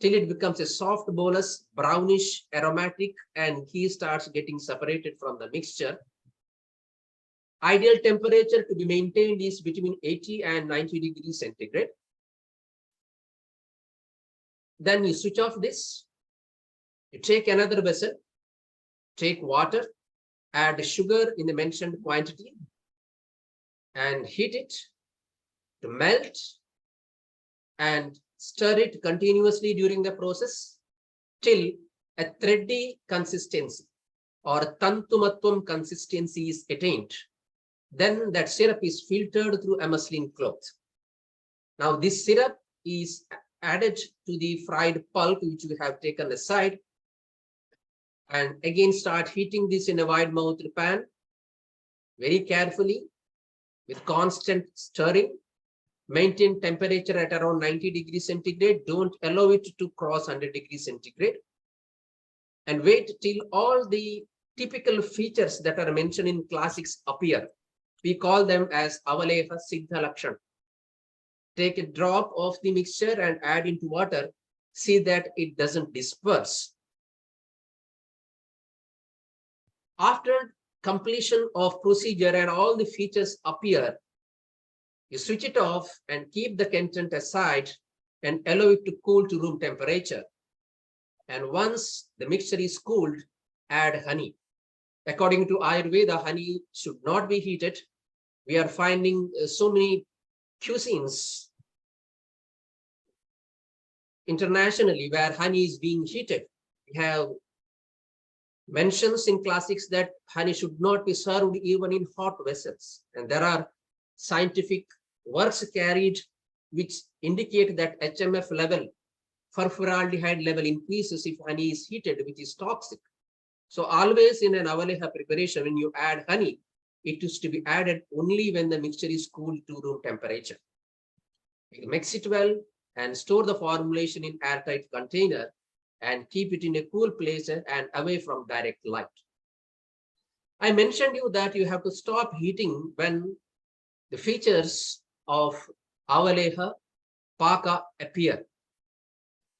till it becomes a soft bolus, brownish, aromatic, and ghee starts getting separated from the mixture. Ideal temperature to be maintained is between 80 and 90 degrees centigrade. Then you switch off this. You take another vessel, take water, add sugar in the mentioned quantity, and heat it to melt, and stir it continuously during the process till a thready consistency or tantumatvam consistency is attained. Then that syrup is filtered through a muslin cloth. Now this syrup is added to the fried pulp which we have taken aside, and again start heating this in a wide mouthed pan very carefully with constant stirring. Maintain temperature at around 90 degrees centigrade. Don't allow it to cross 100 degrees centigrade. And wait till all the typical features that are mentioned in classics appear. We call them as avaleha siddha lakshan. Take a drop of the mixture and add into water. See that it doesn't disperse. After completion of procedure and all the features appear, you switch it off and keep the content aside and allow it to cool to room temperature. And once the mixture is cooled, add honey. According to Ayurveda, honey should not be heated. We are finding so many cuisines internationally where honey is being heated. We have mentions in classics that honey should not be served even in hot vessels. And there are scientific works carried which indicate that HMF level, furforaldehyde level increases if honey is heated, which is toxic. So always in an avaleha preparation, when you add honey, it is to be added only when the mixture is cooled to room temperature. You mix it well and store the formulation in airtight container and keep it in a cool place and away from direct light. I mentioned you that you have to stop heating when the features of avaleha paka appear.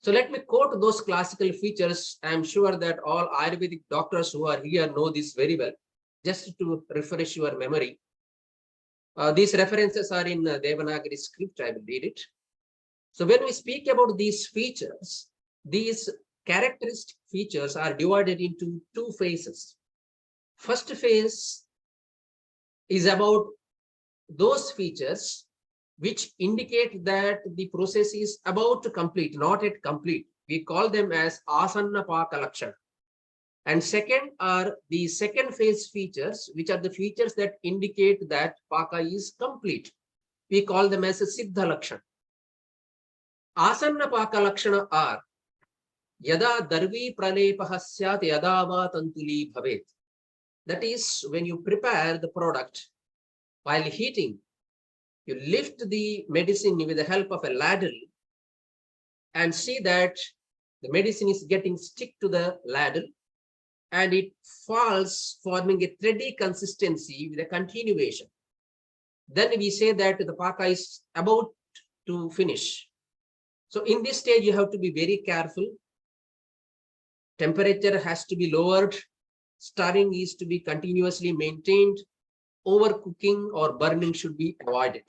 So let me quote those classical features. I'm sure that all Ayurvedic doctors who are here know this very well. Just to refresh your memory, these references are in Devanagari script. I will read it. So when we speak about these features, these characteristic features are divided into two phases. First phase is about those features which indicate that the process is about to complete, not yet complete. We call them as asanna paka lakshana. And second are the second phase features, which are the features that indicate that paka is complete. We call them as a siddha lakshana. Asanna paka lakshana are yada darvi pralepaha syat yada va tantuli bhavet. That is, when you prepare the product while heating, you lift the medicine with the help of a ladle and see that the medicine is getting stick to the ladle and it falls, forming a thready consistency with a continuation. Then we say that the paka is about to finish. So in this stage, you have to be very careful. Temperature has to be lowered. Stirring is to be continuously maintained. Overcooking or burning should be avoided.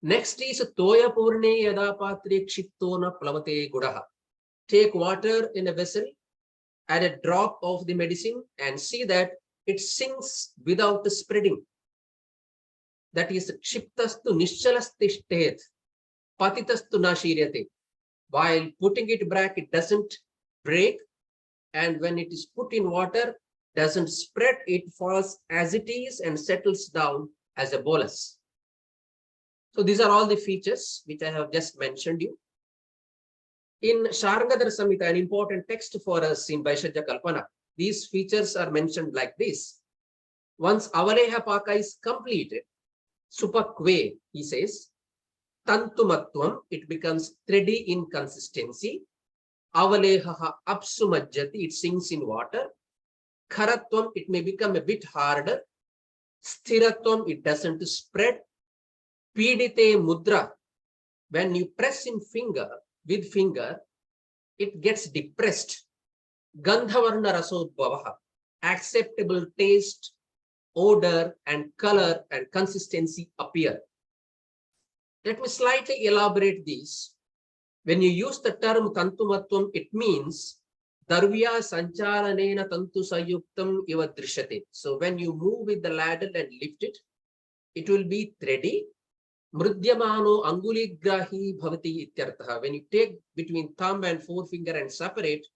Next is toya purne yada patre kshittona plavate gudaha. Take water in a vessel, add a drop of the medicine and see that it sinks without spreading. That is kshiptastu nishchalastishthet, patitastu nashiryate. While putting it back, it doesn't break, and when it is put in water, doesn't spread, it falls as it is and settles down as a bolus. So these are all the features which I have just mentioned you. In Sharngadhar Samhita, an important text for us in Vaishajya Kalpana, these features are mentioned like this. Once avaleha paka is completed, supakve, he says, tantumatvam, it becomes thready in consistency. Avaleha apsumajjati, it sinks in water. Kharatvam, it may become a bit harder. Sthiratvam, it doesn't spread. Pidite mudra, when you press in with finger, it gets depressed. Gandhavarna rasodbhavaha, acceptable taste, odor, and color and consistency appear. Let me slightly elaborate these. When you use the term tantumatvam, it means darvya sancharanena tantu sayuktam iva drishyate. So when you move with the ladle and lift it, it will be thready. Mrudyamano anguligrahi bhavati ityartha. When you take between thumb and forefinger and separate,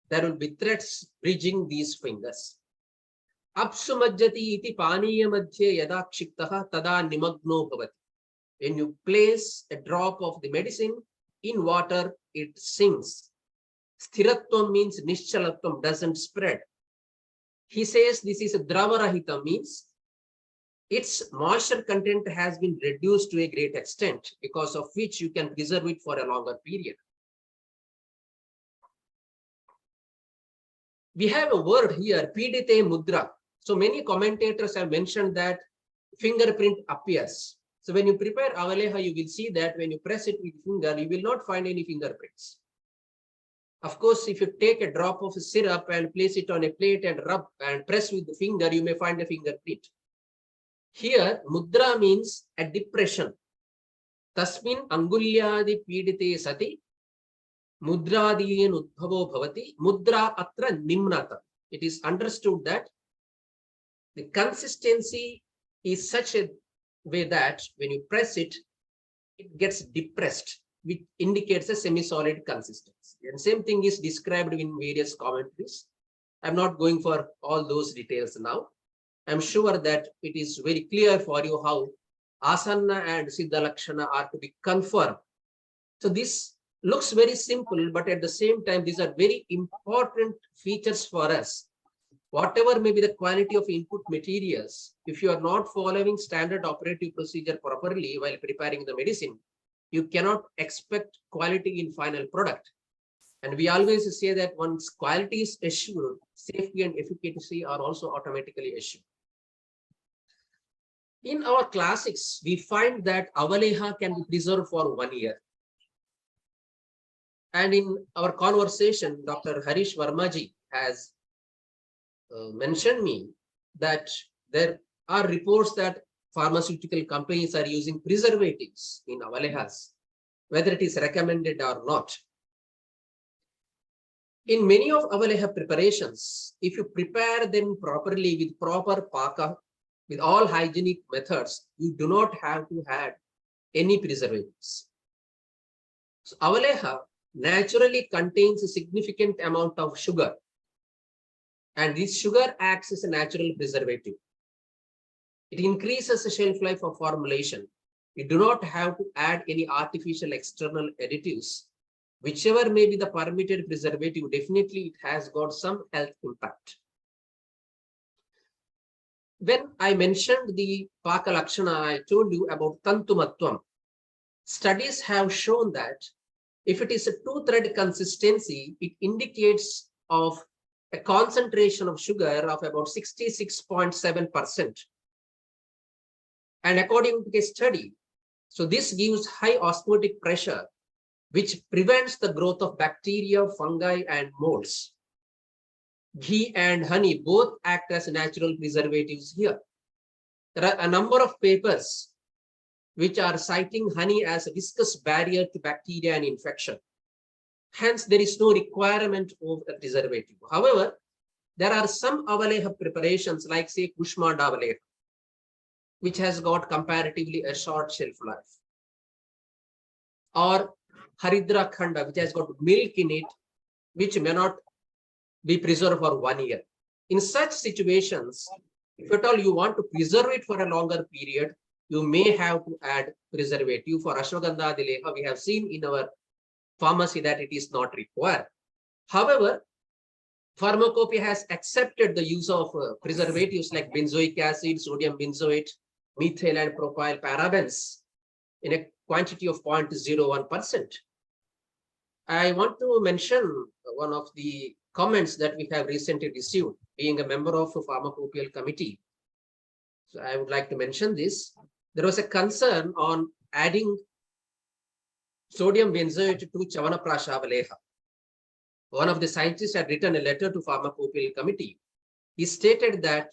there will be threads bridging these fingers. Apsumajjati iti paniya madhye yada kshiptaha tada nimagno bhavati. When you place a drop of the medicine in water, it sinks. Sthiratvam means nishchalatvam, doesn't spread. He says this is a dravarahita, means its moisture content has been reduced to a great extent, because of which you can preserve it for a longer period. We have a word here, pidite mudra. So many commentators have mentioned that fingerprint appears. So when you prepare avaleha, you will see that when you press it with finger, you will not find any fingerprints. Of course, if you take a drop of syrup and place it on a plate and rub and press with the finger, you may find a fingerprint. Here, mudra means a depression. Tasmin angulyadi pidite sati mudradiyen udbhavo bhavati mudra atra nimnata. It is understood that the consistency is such a way that when you press it, it gets depressed, which indicates a semi-solid consistency. And same thing is described in various commentaries. I'm not going for all those details now. I'm sure that it is very clear for you how asana and siddha lakshana are to be confirmed. So this looks very simple, but at the same time, these are very important features for us. Whatever may be the quality of input materials, if you are not following standard operative procedure properly while preparing the medicine, you cannot expect quality in final product. And we always say that once quality is assured, safety and efficacy are also automatically assured. In our classics, we find that avaleha can be preserved for 1 year. And in our conversation, Dr. Harish Vermaji has mentioned me that there are reports that pharmaceutical companies are using preservatives in avalehas, whether it is recommended or not. In many of avaleha preparations, if you prepare them properly with proper paka, with all hygienic methods, you do not have to add any preservatives. So avaleha naturally contains a significant amount of sugar, and this sugar acts as a natural preservative. It increases the shelf life of formulation. You do not have to add any artificial external additives. Whichever may be the permitted preservative, definitely it has got some health impact. When I mentioned the Paka Lakshana, I told you about Tantumatvam. Studies have shown that if it is a two-thread consistency, it indicates of a concentration of sugar of about 66.7%. And according to a study, so this gives high osmotic pressure, which prevents the growth of bacteria, fungi, and molds. Ghee and honey both act as natural preservatives here. There are a number of papers which are citing honey as a viscous barrier to bacteria and infection. Hence, there is no requirement of a preservative. However, there are some avaleha preparations like say Kushmanda avaleha, which has got comparatively a short shelf life. Or Haridra Khanda, which has got milk in it, which may not be preserved for 1 year. In such situations, if at all you want to preserve it for a longer period, you may have to add preservative. For Ashwagandhadi Lehyam, we have seen in our pharmacy that it is not required. However, pharmacopoeia has accepted the use of preservatives like benzoic acid, sodium benzoate, methyl and propyl parabens in a quantity of 0.01%. I want to mention one of the comments that we have recently received, being a member of a pharmacopoeia committee. So I would like to mention this. There was a concern on adding sodium benzoate to Chavanaprasha avaleha. One of the scientists had written a letter to pharmacopoeia committee. He stated that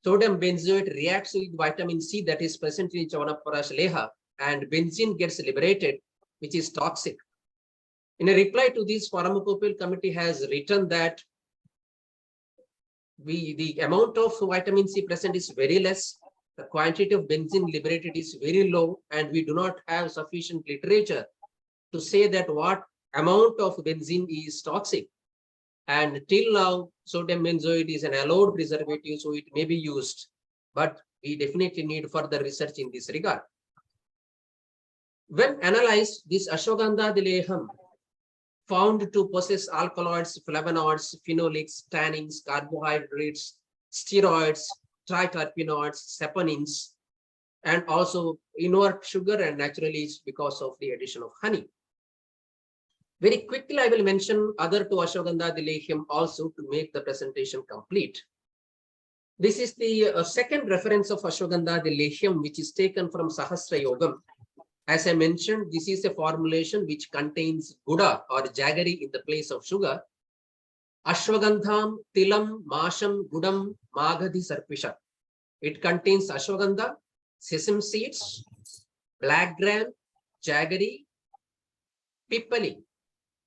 sodium benzoate reacts with vitamin C that is present in Chavanaprasha leha, and benzene gets liberated, which is toxic. In a reply to this, pharmacopoeia committee has written that the amount of vitamin C present is very less, the quantity of benzene liberated is very low, and we do not have sufficient literature to say that what amount of benzene is toxic. And till now, sodium benzoate is an allowed preservative, so it may be used, but we definitely need further research in this regard. When analyzed, this Ashwagandhadi Leyham found to possess alkaloids, flavonoids, phenolics, tannins, carbohydrates, steroids, triterpenoids, saponins, and also inert sugar, and naturally it's because of the addition of honey. Very quickly, I will mention other two Ashwagandhadi Lehyam also to make the presentation complete. This is the second reference of Ashwagandhadi Lehyam, which is taken from Sahasra Yogam. As I mentioned, this is a formulation which contains Guda or jaggery in the place of sugar. Ashwagandham, Tilam, Masham, Gudam, Magadhi Sarpisha. It contains Ashwagandha, sesame seeds, black gram, jaggery, Pippali,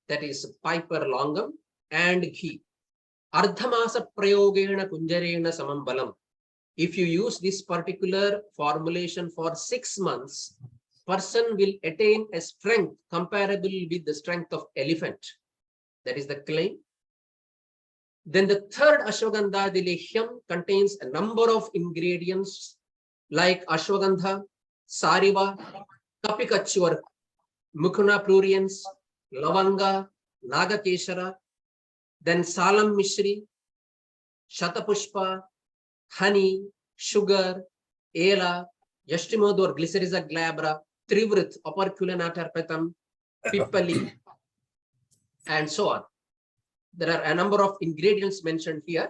that is Piper longum, and ghee. Ardhamasa prayogena kunjarena samambalam. If you use this particular formulation for 6 months, person will attain a strength comparable with the strength of elephant. That is the claim. Then the third Ashwagandhadi Lehyam contains a number of ingredients like Ashwagandha, Sariva, Kapikachur, Mukhuna pruriens, Lavanga, Nagakeshara, then Salam Mishri, Shatapushpa, honey, sugar, ela, Yashtimodu or Glycyrrhiza glabra, Trivrit, Operculum atarpetum, Pippali, and so on. There are a number of ingredients mentioned here.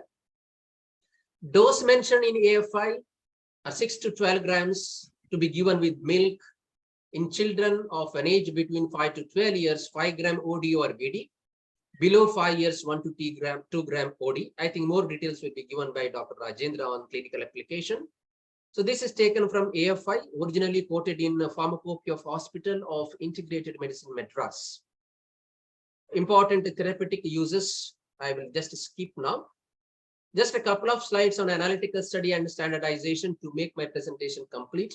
Dose mentioned in AFI are 6 to 12 grams to be given with milk. In children of an age between 5 to 12 years, 5 gram OD or BD. Below 5 years, 1 to 2 gram OD. I think more details will be given by Dr. Rajendra on clinical application. So this is taken from AFI, originally quoted in the Pharmacopoeia of Hospital of Integrated Medicine, Madras. Important therapeutic uses, I will just skip now. Just a couple of slides on analytical study and standardization to make my presentation complete.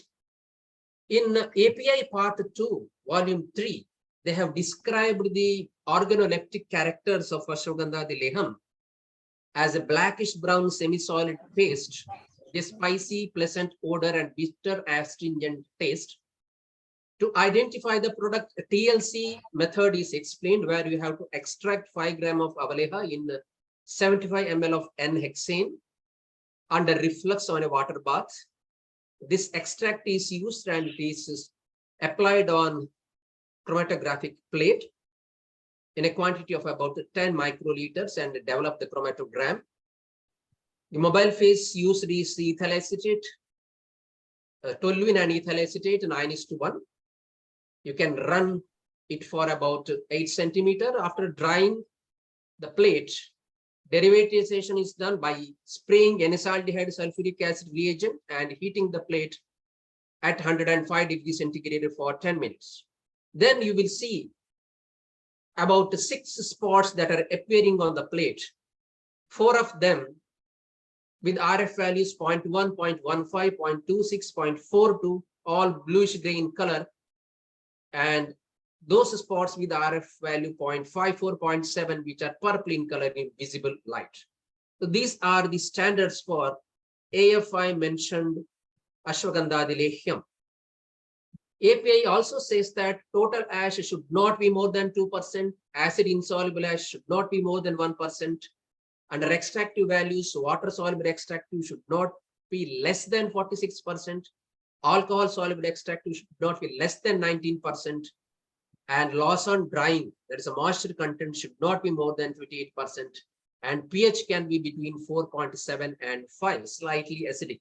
In API part 2, volume 3, they have described the organoleptic characters of Ashwagandhadi Leyham as a blackish brown semi-solid paste, a spicy, pleasant odor and bitter astringent taste. To identify the product, TLC method is explained, where you have to extract 5 gram of avaleha in 75 ml of N-hexane under reflux on a water bath. This extract is used and it is applied on chromatographic plate in a quantity of about 10 microliters and develop the chromatogram. The mobile phase used is ethyl acetate, toluene and ethyl acetate 9:1. You can run it for about 8 centimeters. After drying the plate, derivatization is done by spraying N-acetaldehyde sulfuric acid reagent and heating the plate at 105 degrees centigrade for 10 minutes. Then you will see about 6 spots that are appearing on the plate. 4 of them with RF values 0.1, 0.15, 0.26, 0.42, all bluish gray in color. And those spots with RF value 0.54, 0.7, which are purple in color in visible light. So these are the standards for AFI mentioned Ashwagandhadi Lehyam. API also says that total ash should not be more than 2%, acid insoluble ash should not be more than 1%. Under extractive values, water soluble extractive should not be less than 46%. Alcohol soluble extractive should not be less than 19%. And loss on drying, that is a moisture content, should not be more than 28%. And pH can be between 4.7 and 5, slightly acidic.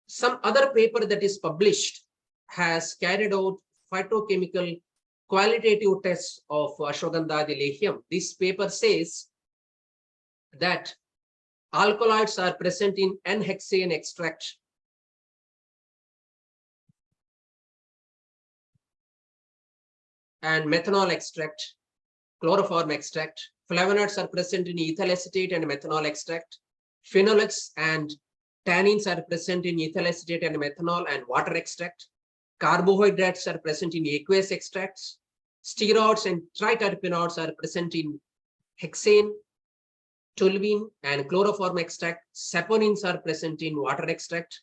Some other paper that is published has carried out phytochemical qualitative tests of Ashwagandhadi Lehyam. This paper says that alkaloids are present in N-hexane extract, and methanol extract, chloroform extract. Flavonoids are present in ethyl acetate and methanol extract. Phenolics and tannins are present in ethyl acetate and methanol and water extract. Carbohydrates are present in aqueous extracts. Steroids and triterpenoids are present in hexane, toluene, and chloroform extract. Saponins are present in water extract.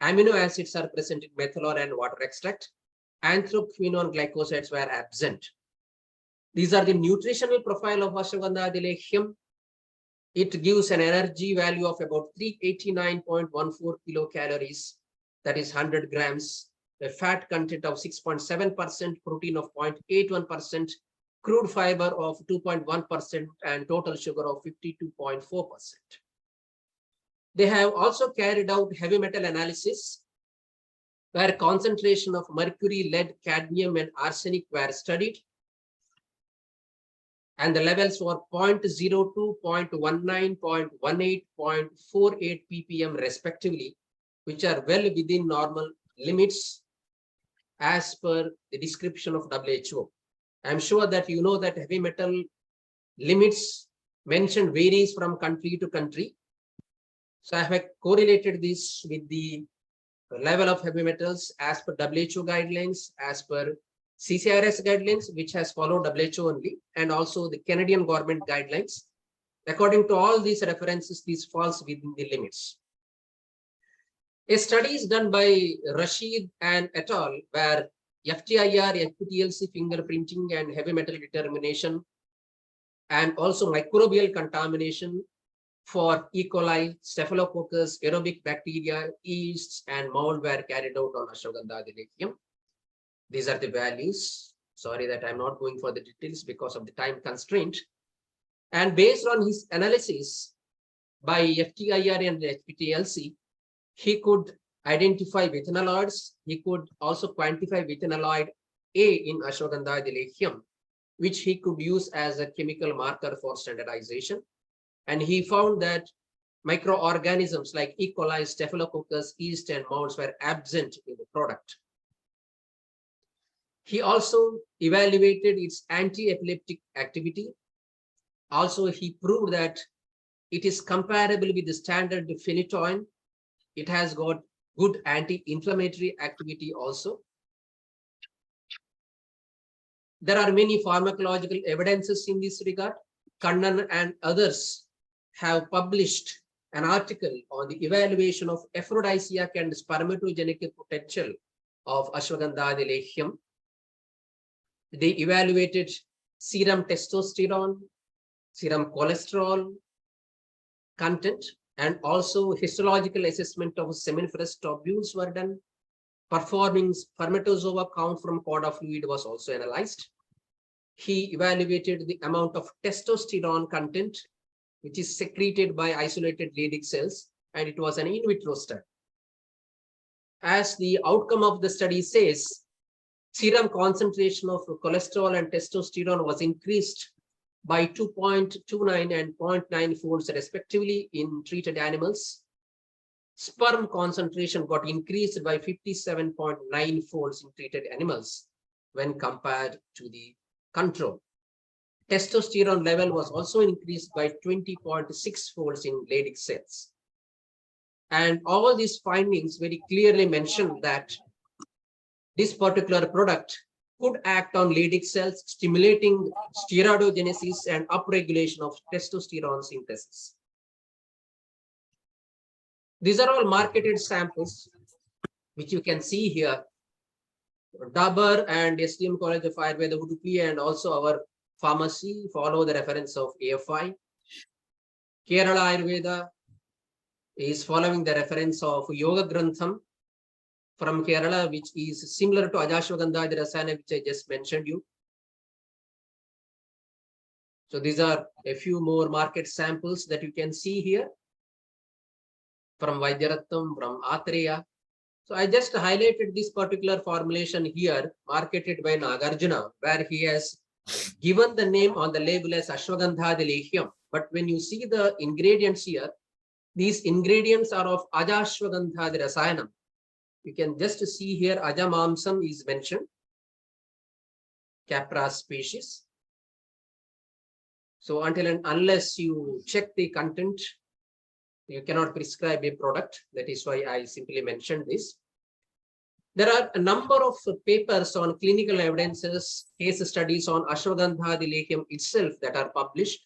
Amino acids are present in methanol and water extract. Anthraquinone glycosides were absent. These are the nutritional profile of Ashwagandhadi Lehyam. It gives an energy value of about 389.14 kilocalories, that is 100 grams, a fat content of 6.7%, protein of 0.81%, crude fiber of 2.1%, and total sugar of 52.4%. They have also carried out heavy metal analysis, where concentration of mercury, lead, cadmium, and arsenic were studied. And the levels were 0.02, 0.19, 0.18, 0.48 ppm respectively, which are well within normal limits as per the description of WHO. I'm sure that you know that heavy metal limits mentioned varies from country to country. So I have correlated this with the level of heavy metals as per WHO guidelines, as per CCRS guidelines, which has followed WHO only, and also the Canadian government guidelines. According to all these references, this falls within the limits. A study is done by Rashid and et al., where FTIR, HPTLC fingerprinting and heavy metal determination, and also microbial contamination for E. coli, Staphylococcus, aerobic bacteria, yeasts, and mold were carried out on Ashwagandhadi Lehyam. These are the values. Sorry that I'm not going for the details because of the time constraint. And based on his analysis by FTIR and HPTLC, he could identify withanolides. He could also quantify withanolide A in Ashwagandhadi Lehyam, which he could use as a chemical marker for standardization. And he found that microorganisms like E. coli, Staphylococcus, yeast, and molds were absent in the product. He also evaluated its anti-epileptic activity. Also, he proved that it is comparable with the standard phenytoin. It has got good anti-inflammatory activity also. There are many pharmacological evidences in this regard. Kannan and others have published an article on the evaluation of aphrodisiac and spermatogenic potential of Ashwagandhadi Lehyam. They evaluated serum testosterone, serum cholesterol content, and also histological assessment of seminiferous tubules were done. Performing spermatozoa count from cord fluid was also analyzed. He evaluated the amount of testosterone content which is secreted by isolated Leydig cells, and it was an in vitro study. As the outcome of the study says, serum concentration of cholesterol and testosterone was increased by 2.29 and 0.9 folds respectively in treated animals. Sperm concentration got increased by 57.9 folds in treated animals when compared to the control. Testosterone level was also increased by 20.6 folds in Leydig cells. And all these findings very clearly mention that this particular product could act on Leydig cells, stimulating steroidogenesis and upregulation of testosterone synthesis. These are all marketed samples, which you can see here. Dabur and SDM College of Ayurveda, Udupi, and also our pharmacy follow the reference of AFI. Kerala Ayurveda is following the reference of Yoga Grantham from Kerala, which is similar to Ashwagandhadi Rasana, which I just mentioned you. So these are a few more market samples that you can see here from Vaidyarattam, from Elattaria. So I just highlighted this particular formulation here, marketed by Nagarjuna, where he has given the name on the label as Ashwagandhadi Lehyam. But when you see the ingredients here, these ingredients are of Ashwagandhadi Rasayanam. You can just see here Ajamamsam is mentioned, Capra species. So until and unless you check the content, you cannot prescribe a product. That is why I simply mentioned this. There are a number of papers on clinical evidences, case studies on Ashwagandhadi Lehyam itself that are published.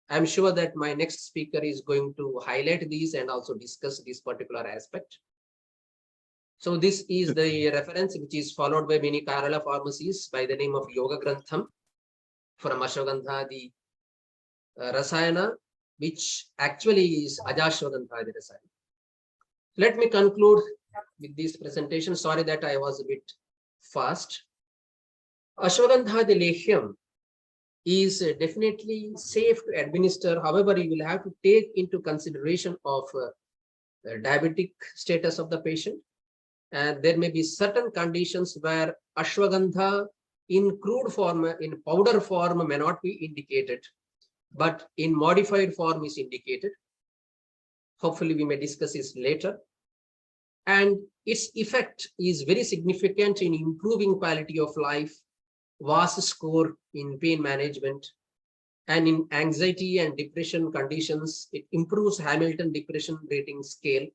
I'm sure that my next speaker is going to highlight these and also discuss this particular aspect. So this is the reference which is followed by many Kerala pharmacies by the name of Yoga Grantham from Ashwagandhadi Rasayana, which actually is Ashwagandhadi Rasayana. Let me conclude with this presentation. Sorry that I was a bit fast. Ashwagandhadi Lehyam is definitely safe to administer. However, you will have to take into consideration of the diabetic status of the patient. And there may be certain conditions where Ashwagandha in crude form, in powder form may not be indicated, but in modified form is indicated. Hopefully we may discuss this later. And its effect is very significant in improving quality of life, VAS score in pain management, and in anxiety and depression conditions. It improves Hamilton Depression Rating Scale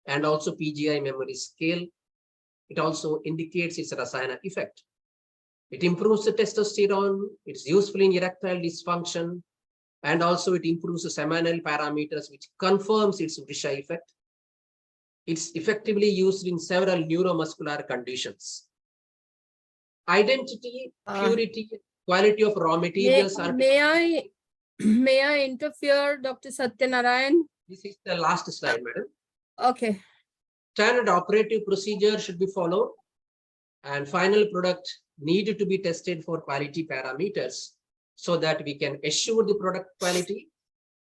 and also PGI memory scale. It also indicates its Rasayana effect. It improves the testosterone. It's useful in erectile dysfunction and also it improves the seminal parameters, which confirms its Visha effect. It's effectively used in several neuromuscular conditions. Identity, purity, quality of raw materials are. May I interfere, Dr. Satyanarayan? This is the last slide, madam. Okay. Standard operative procedure should be followed, and final product needed to be tested for quality parameters so that we can assure the product quality,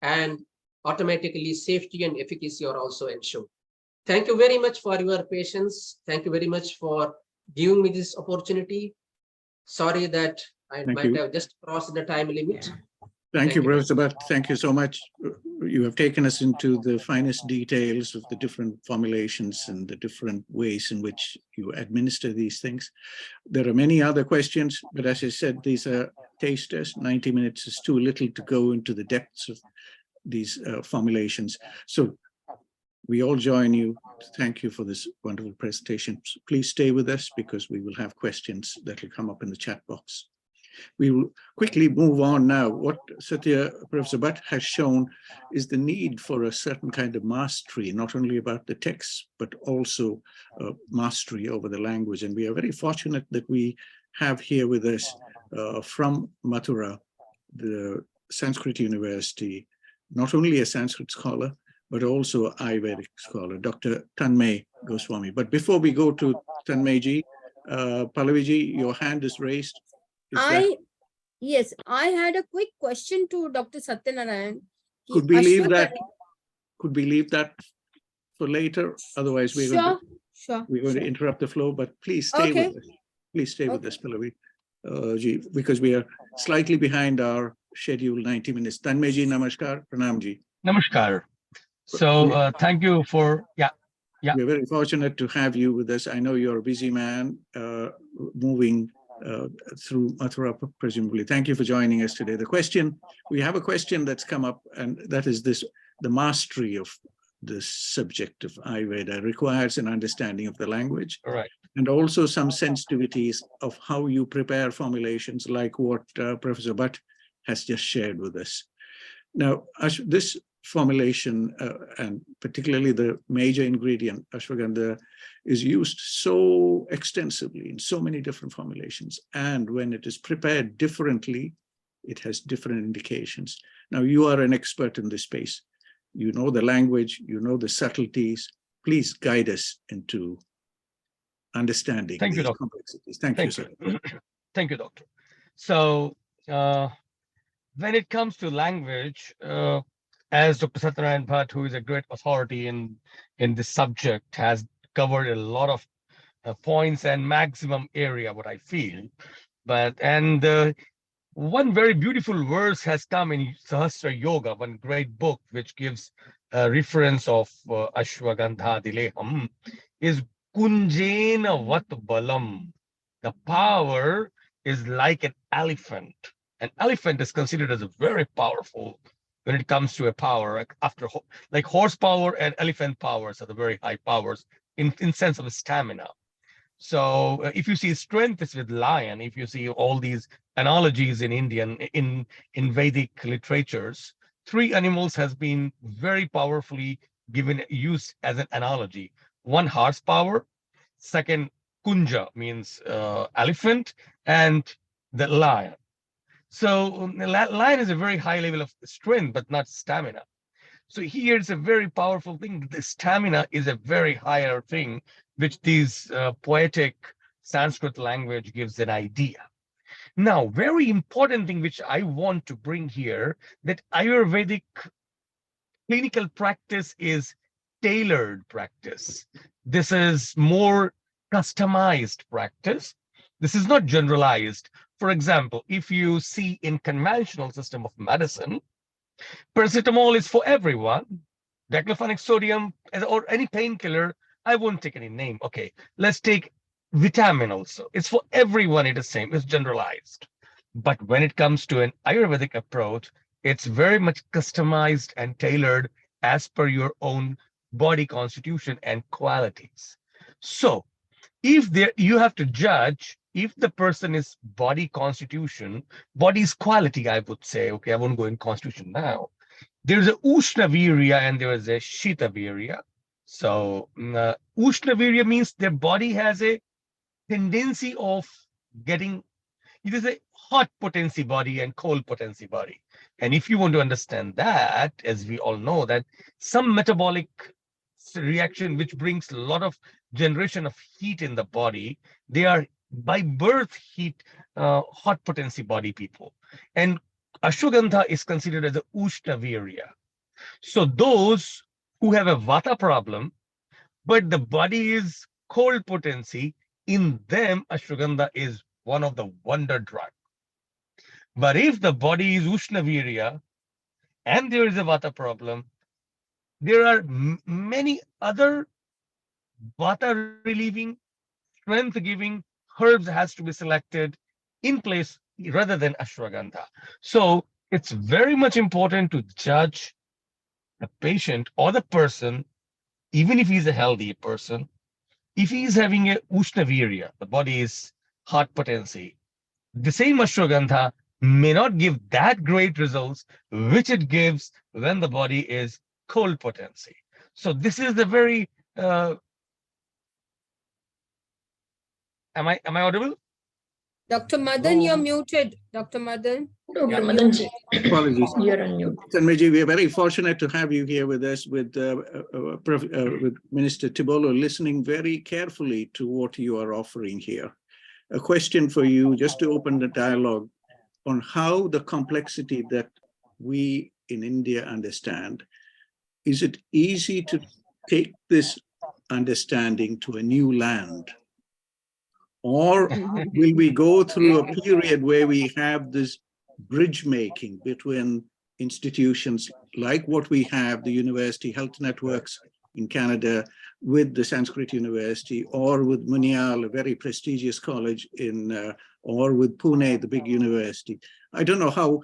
and automatically safety and efficacy are also ensured. Thank you very much for your patience. Thank you very much for giving me this opportunity. Sorry that I might have just crossed the time limit. Thank you, Professor Bhatt. Thank you so much. You have taken us into the finest details of the different formulations and the different ways in which you administer these things. There are many other questions, but as I said, these are taste tests. 90 minutes is too little to go into the depths of these formulations. So we all join you. Thank you for this wonderful presentation. Please stay with us because we will have questions that will come up in the chat box. We will quickly move on now. What Professor Bhatt has shown is the need for a certain kind of mastery, not only about the text, but also mastery over the language. And we are very fortunate that we have here with us from Mathura, the Sanskrit University, not only a Sanskrit scholar, but also an Ayurvedic scholar, Dr. Tanmay Goswami. But before we go to Tanmayji, Pallaviji, your hand is raised. Yes, I had a quick question to Dr. Satyanarayan. Could we leave that for later? Otherwise, we're going to interrupt the flow. But please stay with us. Please stay with us, Pallavi, because we are slightly behind our schedule, 90 minutes. Tanmayji, namaskar, pranamji. Namaskar. So thank you for We're very fortunate to have you with us. I know you're a busy man, moving through Mathura, presumably. Thank you for joining us today. We have a question that's come up, and that is this: the mastery of this subject of Ayurveda requires an understanding of the language, right, and also some sensitivities of how you prepare formulations, like what Professor Bhatt has just shared with us. Now, this formulation, and particularly the major ingredient, ashwagandha, is used so extensively in so many different formulations. And when it is prepared differently, it has different indications. Now, you are an expert in this space. You know the language, you know the subtleties. Please guide us into understanding these complexities. Thank you, sir. Thank you, doctor. So when it comes to language, as Dr. Satyanarayan Bhatt, who is a great authority in this subject, has covered a lot of points and maximum area, what I feel. And one very beautiful verse has come in Sahasra Yoga, one great book which gives a reference of Ashwagandhadi Leyham, is Kunjena Vat Balam. The power is like an elephant. An elephant is considered as a very powerful when it comes to a power, like horsepower and elephant powers are the very high powers in sense of stamina. So if you see strength is with lion, if you see all these analogies in Vedic literatures, three animals has been very powerfully given use as an analogy. One, horsepower; second, kunja means elephant; and the lion. So lion is a very high level of strength, but not stamina. So here it's a very powerful thing. The stamina is a very higher thing, which these poetic Sanskrit language gives an idea. Now, very important thing which I want to bring here, that Ayurvedic clinical practice is tailored practice. This is more customized practice. This is not generalized. For example, if you see in conventional system of medicine, paracetamol is for everyone. Diclofenac sodium or any painkiller, I won't take any name. Okay, let's take vitamin also. It's for everyone, it is same, it's generalized. But when it comes to an Ayurvedic approach, it's very much customized and tailored as per your own body constitution and qualities. So if you have to judge if the person is body constitution, body's quality, I would say, okay, I won't go in constitution now. There's a Ushnavirya and there is a Shitavirya. So Ushnavirya means their body has a tendency of getting, it is a hot potency body and cold potency body. And if you want to understand that, as we all know, that some metabolic reaction which brings a lot of generation of heat in the body, they are by birth heat, hot potency body people. And Ashwagandha is considered as a Ushnavirya. So those who have a Vata problem, but the body is cold potency, in them Ashwagandha is one of the wonder drug. But if the body is Ushnavirya and there is a Vata problem, there are many other Vata relieving, strength giving herbs has to be selected in place rather than Ashwagandha. So it's very much important to judge the patient or the person, even if he's a healthy person, if he's having a Ushnavirya, the body is hot potency, the same Ashwagandha may not give that great results which it gives when the body is cold potency. So this is the very am I audible? Dr. Madan, you're muted. Dr. Madan. Dr. Madanji, Apologies. you're on mute. Tanmay, we are very fortunate to have you here with us, with Minister Tibolo, listening very carefully to what you are offering here. A question for you, just to open the dialogue on how the complexity that we in India understand, is it easy to take this understanding to a new land? Or will we go through a period where we have this bridge making between institutions like what we have, the university health networks in Canada, with the Sanskrit University, or with Munial, a very prestigious college in, or with Pune, the big university? I don't know how.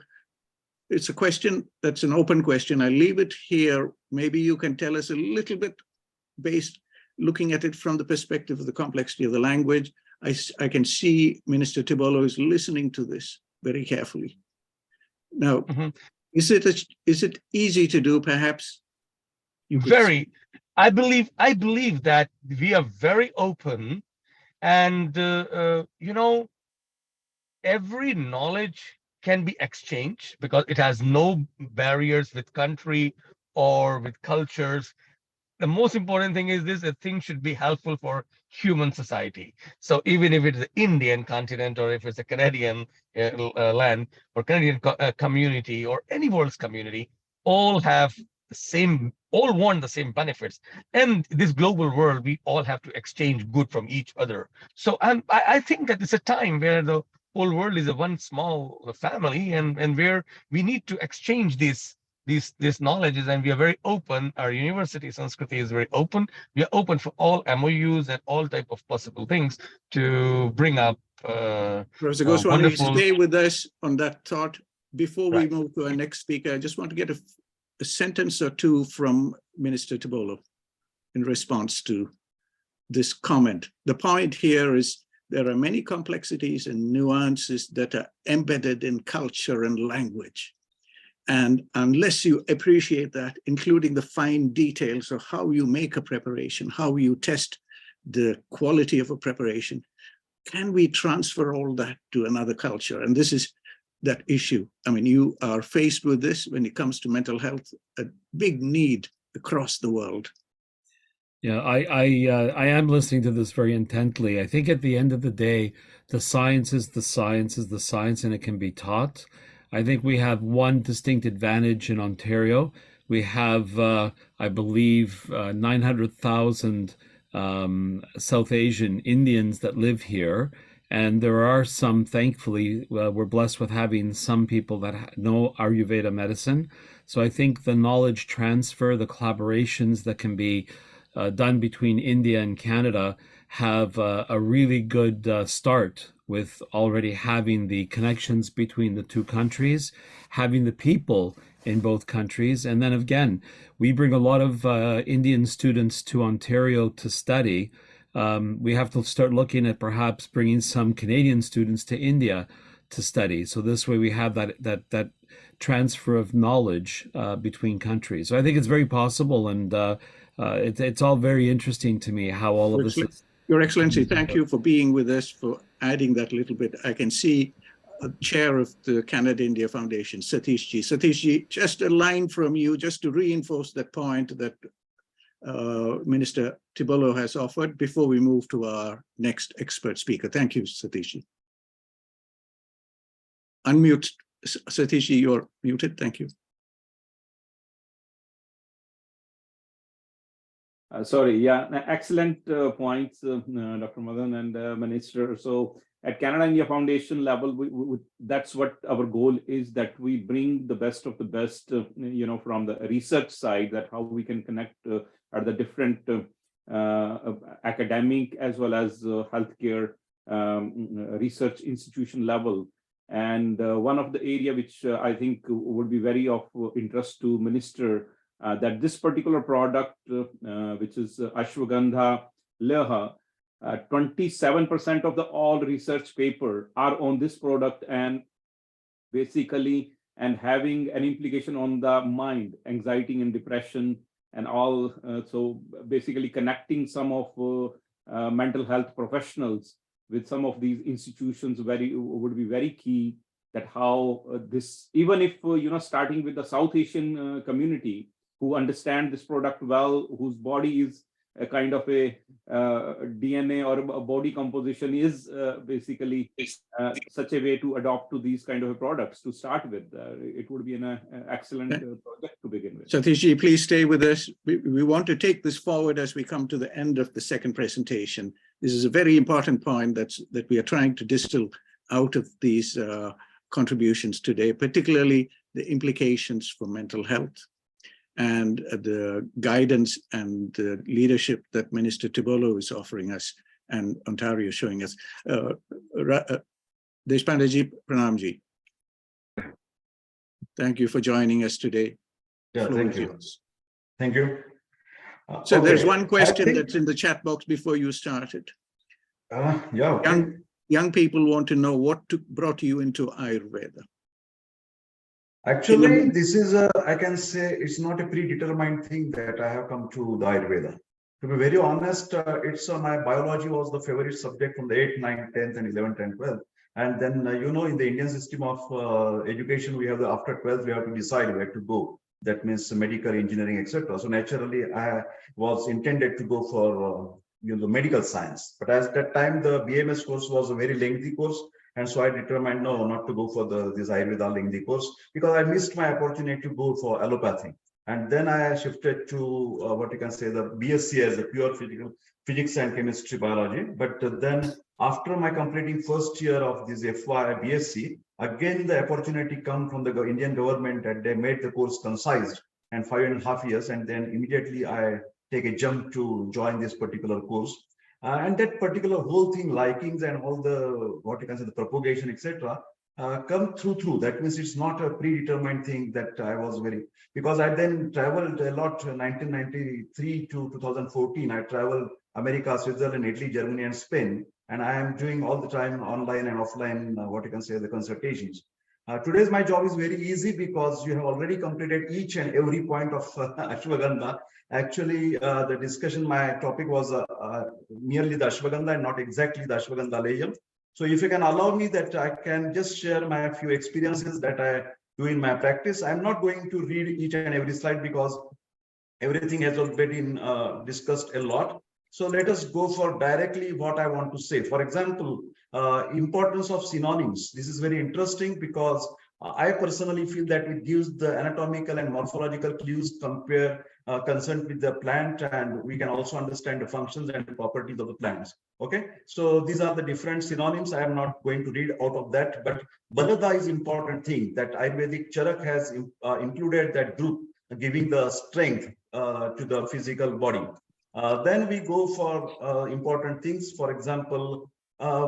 It's a question that's an open question. I leave it here. Maybe you can tell us a little bit based, looking at it from the perspective of the complexity of the language. I can see Minister Tibolo is listening to this very carefully. Now, is it easy to do? Perhaps you could very. I believe that we are very open, and you know, every knowledge can be exchanged because it has no barriers with country or with cultures. The most important thing is this: a thing should be helpful for human society. So even if it's an Indian continent, or if it's a Canadian land, or Canadian community, or any world's community, all have the same, all want the same benefits. And this global world, we all have to exchange good from each other. So I think that it's a time where the whole world is a one small family, and where we need to exchange these knowledges, and we are very open. Our university, Sanskriti, is very open. We are open for all MOUs and all type of possible things to bring up. Professor Goswami, stay with us on that thought. Before we move to our next speaker, I just want to get a sentence or two from Minister Tibolo in response to this comment. The point here is there are many complexities and nuances that are embedded in culture and language. And unless you appreciate that, including the fine details of how you make a preparation, how you test the quality of a preparation, can we transfer all that to another culture? And this is that issue. I mean, you are faced with this when it comes to mental health, a big need across the world. Yeah, I am listening to this very intently. I think at the end of the day, the science is the science is the science, and it can be taught. I think we have one distinct advantage in Ontario. We have, I believe, 900,000 South Asian Indians that live here. And there are some, thankfully, we're blessed with having some people that know Ayurveda medicine. So I think the knowledge transfer, the collaborations that can be done between India and Canada have a really good start, with already having the connections between the two countries, having the people in both countries. And then again, we bring a lot of Indian students to Ontario to study. we have to start looking at perhaps bringing some Canadian students to India to study. So this way we have that transfer of knowledge between countries. So I think it's very possible, and it's all very interesting to me how all of this is. Your Excellency, thank you for being with us, for adding that little bit. I can see chair of the Canada-India Foundation, Satishji. Satishji, just a line from you, just to reinforce that point that Minister Tibollo has offered before we move to our next expert speaker. Thank you, Satishji. Unmute, Satishji, you're muted. Thank you. Sorry, yeah, excellent points, Dr. Madan and Minister. So at Canada-India Foundation level, that's what our goal is, that we bring the best of the best, from the research side, that how we can connect at the different academic as well as healthcare research institution level. And one of the area which I think would be very of interest to Minister, that this particular product, which is Ashwagandha Lehyam, 27% of the all research paper are on this product, and basically having an implication on the mind, anxiety and depression and all. So basically connecting some of mental health professionals with some of these institutions would be very key, that how this, even if, starting with the South Asian community, who understand this product well, whose body is a kind of a DNA or a body composition is basically such a way to adopt to these kind of products to start with. It would be an excellent project to begin with. Satishji, please stay with us. We want to take this forward as we come to the end of the second presentation. This is a very important point that we are trying to distill out of these contributions today, particularly the implications for mental health and the guidance and the leadership that Minister Tibollo is offering us and Ontario is showing us. Deshpandeji, Pranamji. Thank you for joining us today. Yeah, thank you. Thank you. So okay. There's one question that's in the chat box before you started. Yeah. Okay. Young people want to know what brought you into Ayurveda. Actually, this is I can say it's not a predetermined thing that I have come to the Ayurveda. To be very honest, it's my biology was the favorite subject from the 8th, 9th, 10th, and 11th and 12th. And then, in the Indian system of education, we have after 12th, we have to decide where to go. That means medical, engineering, etc. So naturally, I was intended to go for the medical science. But at that time, the BMS course was a very lengthy course. And so I determined no, not to go for this Ayurveda lengthy course, because I missed my opportunity to go for allopathy. And then I shifted to what you can say the BSc as a pure physics and chemistry biology. But then after my completing first year of this FY BSc, again the opportunity come from the Indian government that they made the course concise and 5.5 years. And then immediately I take a jump to join this particular course. And that particular whole thing, likings and all the, what you can say, the propagation, etc., come through. That means it's not a predetermined thing that I was because I then traveled a lot, 1993 to 2014. I traveled America, Switzerland, Italy, Germany, and Spain. And I am doing all the time online and offline, what you can say, the consultations. Today's my job is very easy because you have already completed each and every point of Ashwagandha. Actually, the discussion, my topic was merely the Ashwagandha and not exactly the Ashwagandha Lehyam. So if you can allow me that I can just share my few experiences that I do in my practice. I'm not going to read each and every slide because everything has already been discussed a lot. So let us go for directly what I want to say. For example, importance of synonyms. This is very interesting because I personally feel that it gives the anatomical and morphological clues concerned with the plant, and we can also understand the functions and the properties of the plants. Okay, so these are the different synonyms. I am not going to read out of that, but Balada is important thing that Ayurvedic Charak has included that group, giving the strength to the physical body. Then we go for important things. For example,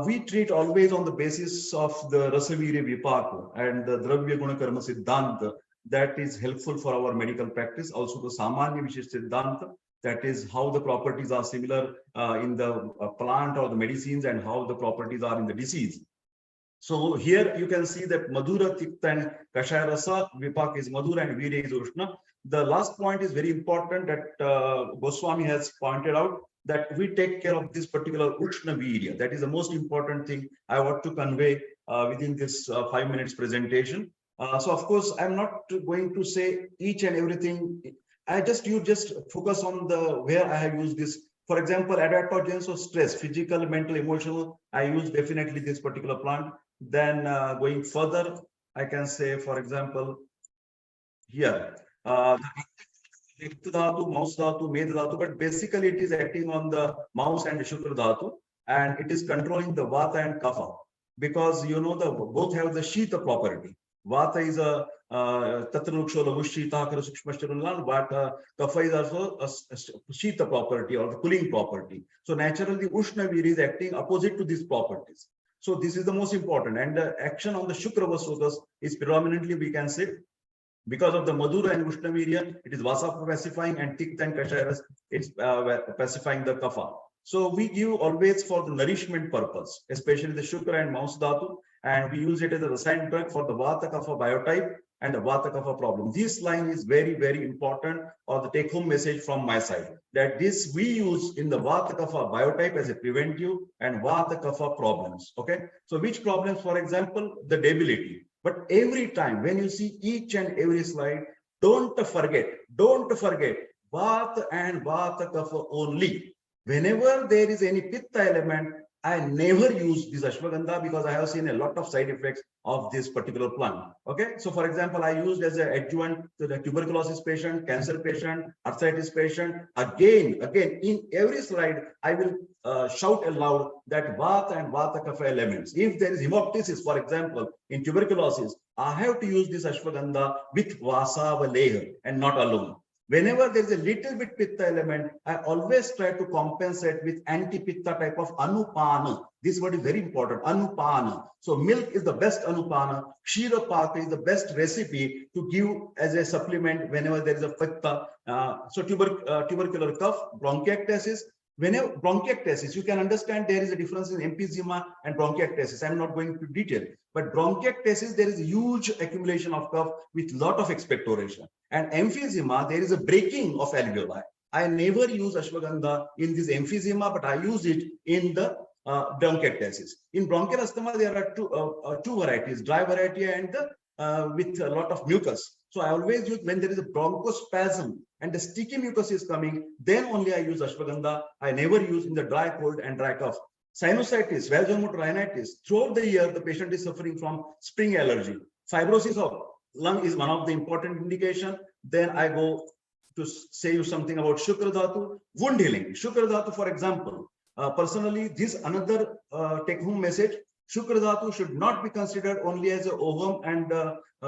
we treat always on the basis of the Rasavirya Vipaka and the Dravya Guna Karma Siddhanta. That is helpful for our medical practice. Also the Samanya Vishesh Siddhanta. That is how the properties are similar in the plant or the medicines and how the properties are in the disease. So here you can see that Madhura, Tikta and Kashaya Rasa, Vipak is Madhura and Veerya is Ushna. The last point is very important that Goswami has pointed out, that we take care of this particular Ushna Veerya. That is the most important thing I want to convey within this 5 minutes presentation. So of course, I'm not going to say each and everything. You just focus on the where I have used this. For example, adaptogens of stress, physical, mental, emotional, I use definitely this particular plant. Then going further, I can say, for example, here, mouse dhatu, med dhatu, but basically it is acting on the mouse and the shukra dhatu, and it is controlling the vata and kapha, because you know both have the shita property. Vata is a Tatranuksho Lavushita Sukshmashtarulan, but kapha is also a shita property or the cooling property. So naturally, Ushna Veer is acting opposite to these properties. So this is the most important, and the action on the Shukra Vasukas is predominantly, we can say, because of the Madhura and Ushna Veerya, it is Vasa pacifying, and Tikta and Kashaya, it's pacifying the kapha. So we give always for the nourishment purpose, especially the Shukra and Mouse Dhatu, and we use it as a rasayan drug for the Vata Kapha biotype and the Vata Kapha problem. This line is very, very important, or the take-home message from my side, that this we use in the Vata Kapha biotype as a preventive and Vata Kapha problems. Okay, so which problems? For example, the debility. But every time when you see each and every slide, don't forget Vata and Vata Kapha only. Whenever there is any Pitta element, I never use this Ashwagandha, because I have seen a lot of side effects of this particular plant. Okay, so for example, I used as an adjuvant to the tuberculosis patient, cancer patient, arthritis patient. Again, in every slide, I will shout aloud that Vata and Vata Kapha elements. If there is hemoptysis, for example, in tuberculosis, I have to use this Ashwagandha with Vasava Leyham and not alone. Whenever there is a little bit Pitta element, I always try to compensate with anti-Pitta type of Anupana. This word is very important, Anupana. So milk is the best Anupana. Kshira Paka is the best recipe to give as a supplement whenever there is a Pitta. So tubercular cough, bronchiectasis. Whenever bronchiectasis, you can understand there is a difference in emphysema and bronchiectasis. I'm not going into detail, but bronchiectasis, there is a huge accumulation of cough with lot of expectoration. And emphysema, there is a breaking of alveoli. I never use Ashwagandha in this emphysema, but I use it in the bronchiectasis. In bronchial asthma, there are two varieties, dry variety and with a lot of mucus. So I always use when there is a bronchospasm and the sticky mucus is coming, then only I use Ashwagandha. I never use in the dry cold and dry cough. Sinusitis, vasomotor rhinitis, throughout the year, the patient is suffering from spring allergy. Fibrosis of lung is one of the important indication. Then I go to say you something about Shukra Dhatu, wound healing. Shukra Dhatu, for example, personally, this another take-home message. Shukra Dhatu should not be considered only as a ovum and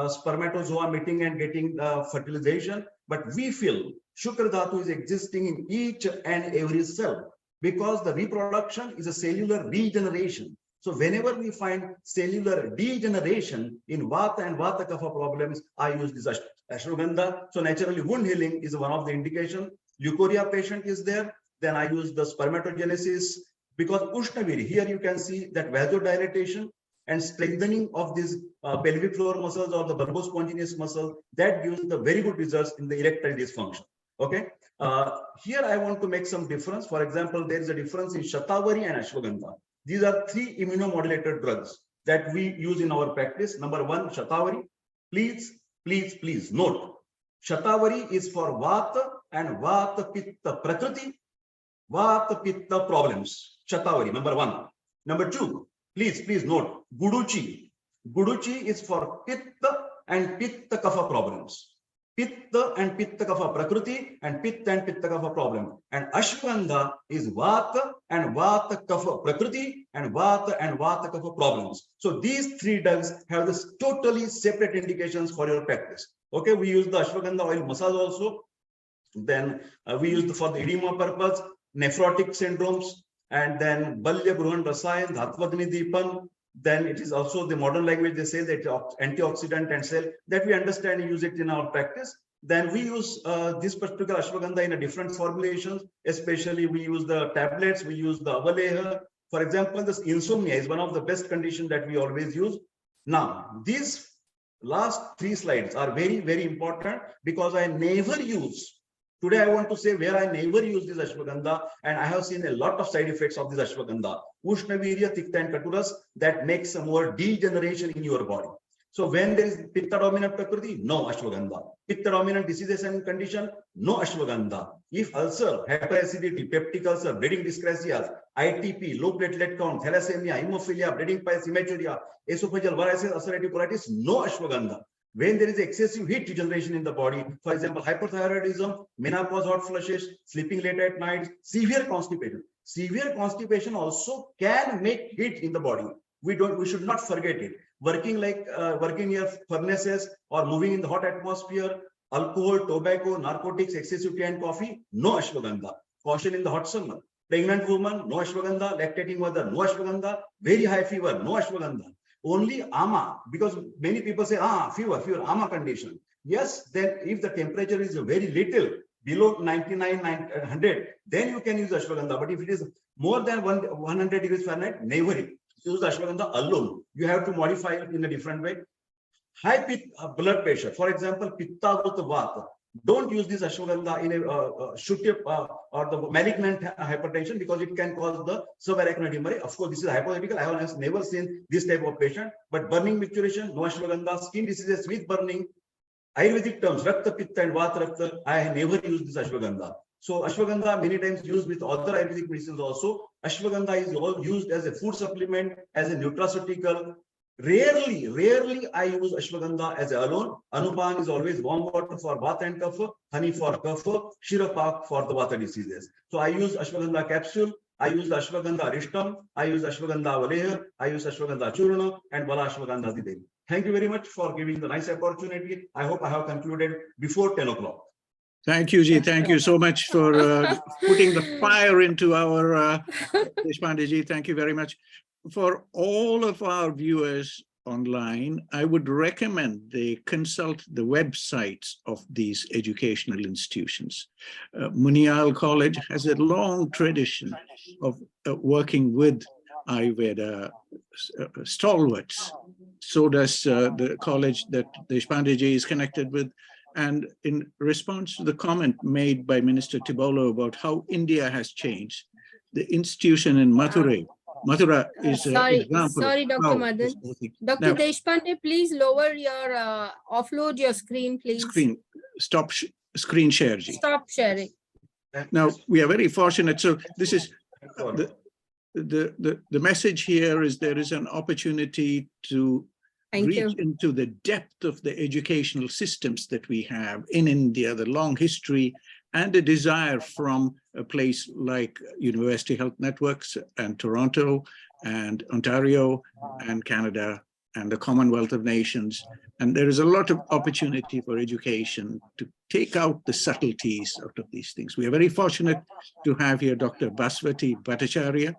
spermatozoa meeting and getting fertilization, but we feel Shukra Dhatu is existing in each and every cell, because the reproduction is a cellular regeneration. So whenever we find cellular degeneration in Vata and Vata Kapha problems, I use this Ashwagandha. So naturally, wound healing is one of the indication. Leukorrhea patient is there. Then I use the spermatogenesis, because Ushnaviri, here you can see that vasodilatation and strengthening of these pelvic floor muscles or the bulbospongineous muscle, that gives the very good results in the erectile dysfunction. Okay. Here I want to make some difference. For example, there is a difference in Shatavari and Ashwagandha. These are three immunomodulator drugs that we use in our practice. Number one, Shatavari. Please note, Shatavari is for Vata and Vata Pitta Prakriti, Vata Pitta problems. Shatavari, number one. Number two, please note, Guduchi. Guduchi is for Pitta and Pitta Kapha problems. Pitta and Pitta Kapha Prakriti and Pitta and Pitta Kapha problem. And Ashwagandha is Vata and Vata Kapha Prakriti and Vata Kapha problems. So these three drugs have this totally separate indications for your practice. Okay, we use the Ashwagandha oil massage also. Then we use for the edema purpose, nephrotic syndromes, and then Balya Bruhan Rasayan, Dhatvagni Deepan. Then it is also the modern language, they say that antioxidant and cell, that we understand and use it in our practice. then we use this particular ashwagandha in a different formulations. Especially we use the tablets, we use the Avaleha. For example, this insomnia is one of the best conditions that we always use. Now, these last 3 slides are very, very important because I never use. Today, I want to say where I never use this ashwagandha, and I have seen a lot of side effects of this ashwagandha. Ushnavirya, Tikta, and Katuras, that makes a more degeneration in your body. So when there is Pitta dominant Prakriti, no ashwagandha. Pitta dominant diseases and condition, no ashwagandha. If ulcer, hyperacidity, peptic ulcer, bleeding dyscrasias, ITP, low platelet count, thalassemia, hemophilia, bleeding piles, hematuria, esophageal varices, ulcerative colitis, no ashwagandha. When there is excessive heat regeneration in the body, for example, hypothyroidism, menopause, hot flushes, sleeping late at night, severe constipation. Severe constipation also can make heat in the body. We should not forget it. Working near furnaces or moving in the hot atmosphere, alcohol, tobacco, narcotics, excessive tea and coffee, no ashwagandha. Caution in the hot summer. Pregnant woman, no ashwagandha. Lactating mother, no ashwagandha. Very high fever, no ashwagandha. Only ama, because many people say, fever, ama condition. Yes, then if the temperature is very little, below 99, 100, then you can use ashwagandha. But if it is more than 100 degrees Fahrenheit, never use ashwagandha alone. You have to modify it in a different way. High blood pressure, for example, pitta vata. Don't use this ashwagandha in a or the malignant hypertension because it can cause the subarachnoid hemorrhage. Of course, this is hypothetical. I have never seen this type of patient. But burning micturition, no ashwagandha. Skin diseases with burning. Ayurvedic terms, Rakta, Pitta, and Vata, Rakta. I have never used this ashwagandha. So ashwagandha many times used with other Ayurvedic medicines also. Ashwagandha is all used as a food supplement, as a nutraceutical. Rarely I use ashwagandha as a alone. Anupan is always warm water for Vata and Kapha, honey for Kapha, Shirapak for the Vata diseases. So I use ashwagandha capsule, I use the ashwagandha aristam, I use ashwagandha Lehyam, I use ashwagandha churna, and Vala Ashwagandhadi Lehyam. Thank you very much for giving the nice opportunity. I hope I have concluded before 10 o'clock. Thank you, Ji. Thank you so much for putting the fire into our Deshpande Ji. Thank you very much. For all of our viewers online, I would recommend they consult the websites of these educational institutions. Munial College has a long tradition of working with Ayurveda stalwarts. So does the college that Deshpande Ji is connected with. And in response to the comment made by Minister Tibolo about how India has changed, the institution in Mathura is an example. Sorry, Dr. Madan. Dr. Deshpande, please lower your, offload your screen, please. Stop screen share. Stop sharing. Now, we are very fortunate. So this is the message here is there is an opportunity to reach into the depth of the educational systems that we have in India, the long history and a desire from a place like University Health Networks and Toronto and Ontario and Canada and the Commonwealth of Nations. And there is a lot of opportunity for education to take out the subtleties out of these things. We are very fortunate to have here Dr. Baswati Bhattacharya,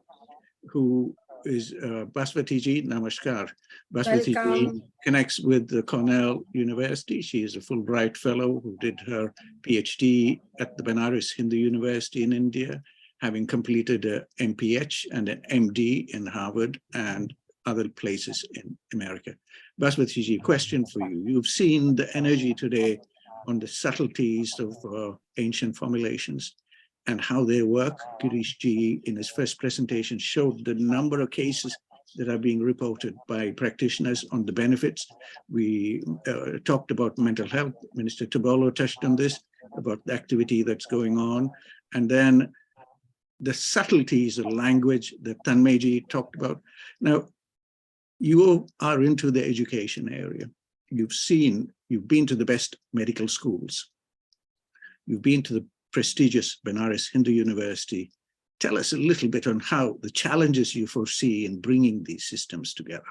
who is Baswati Ji, namaskar. Baswati Ji connects with the Cornell University. She is a Fulbright Fellow who did her PhD at the Banaras Hindu University in India, having completed a MPH and an MD in Harvard and other places in America. Baswati Ji, question for you. You've seen the energy today on the subtleties of ancient formulations and how they work. Girish Ji, in his first presentation, showed the number of cases that are being reported by practitioners on the benefits. We talked about mental health. Minister Tibolo touched on this, about the activity that's going on. And then the subtleties of language that Tanmeji talked about. Now, you are into the education area. You've been to the best medical schools. You've been to the prestigious Banaras Hindu University. Tell us a little bit on how the challenges you foresee in bringing these systems together.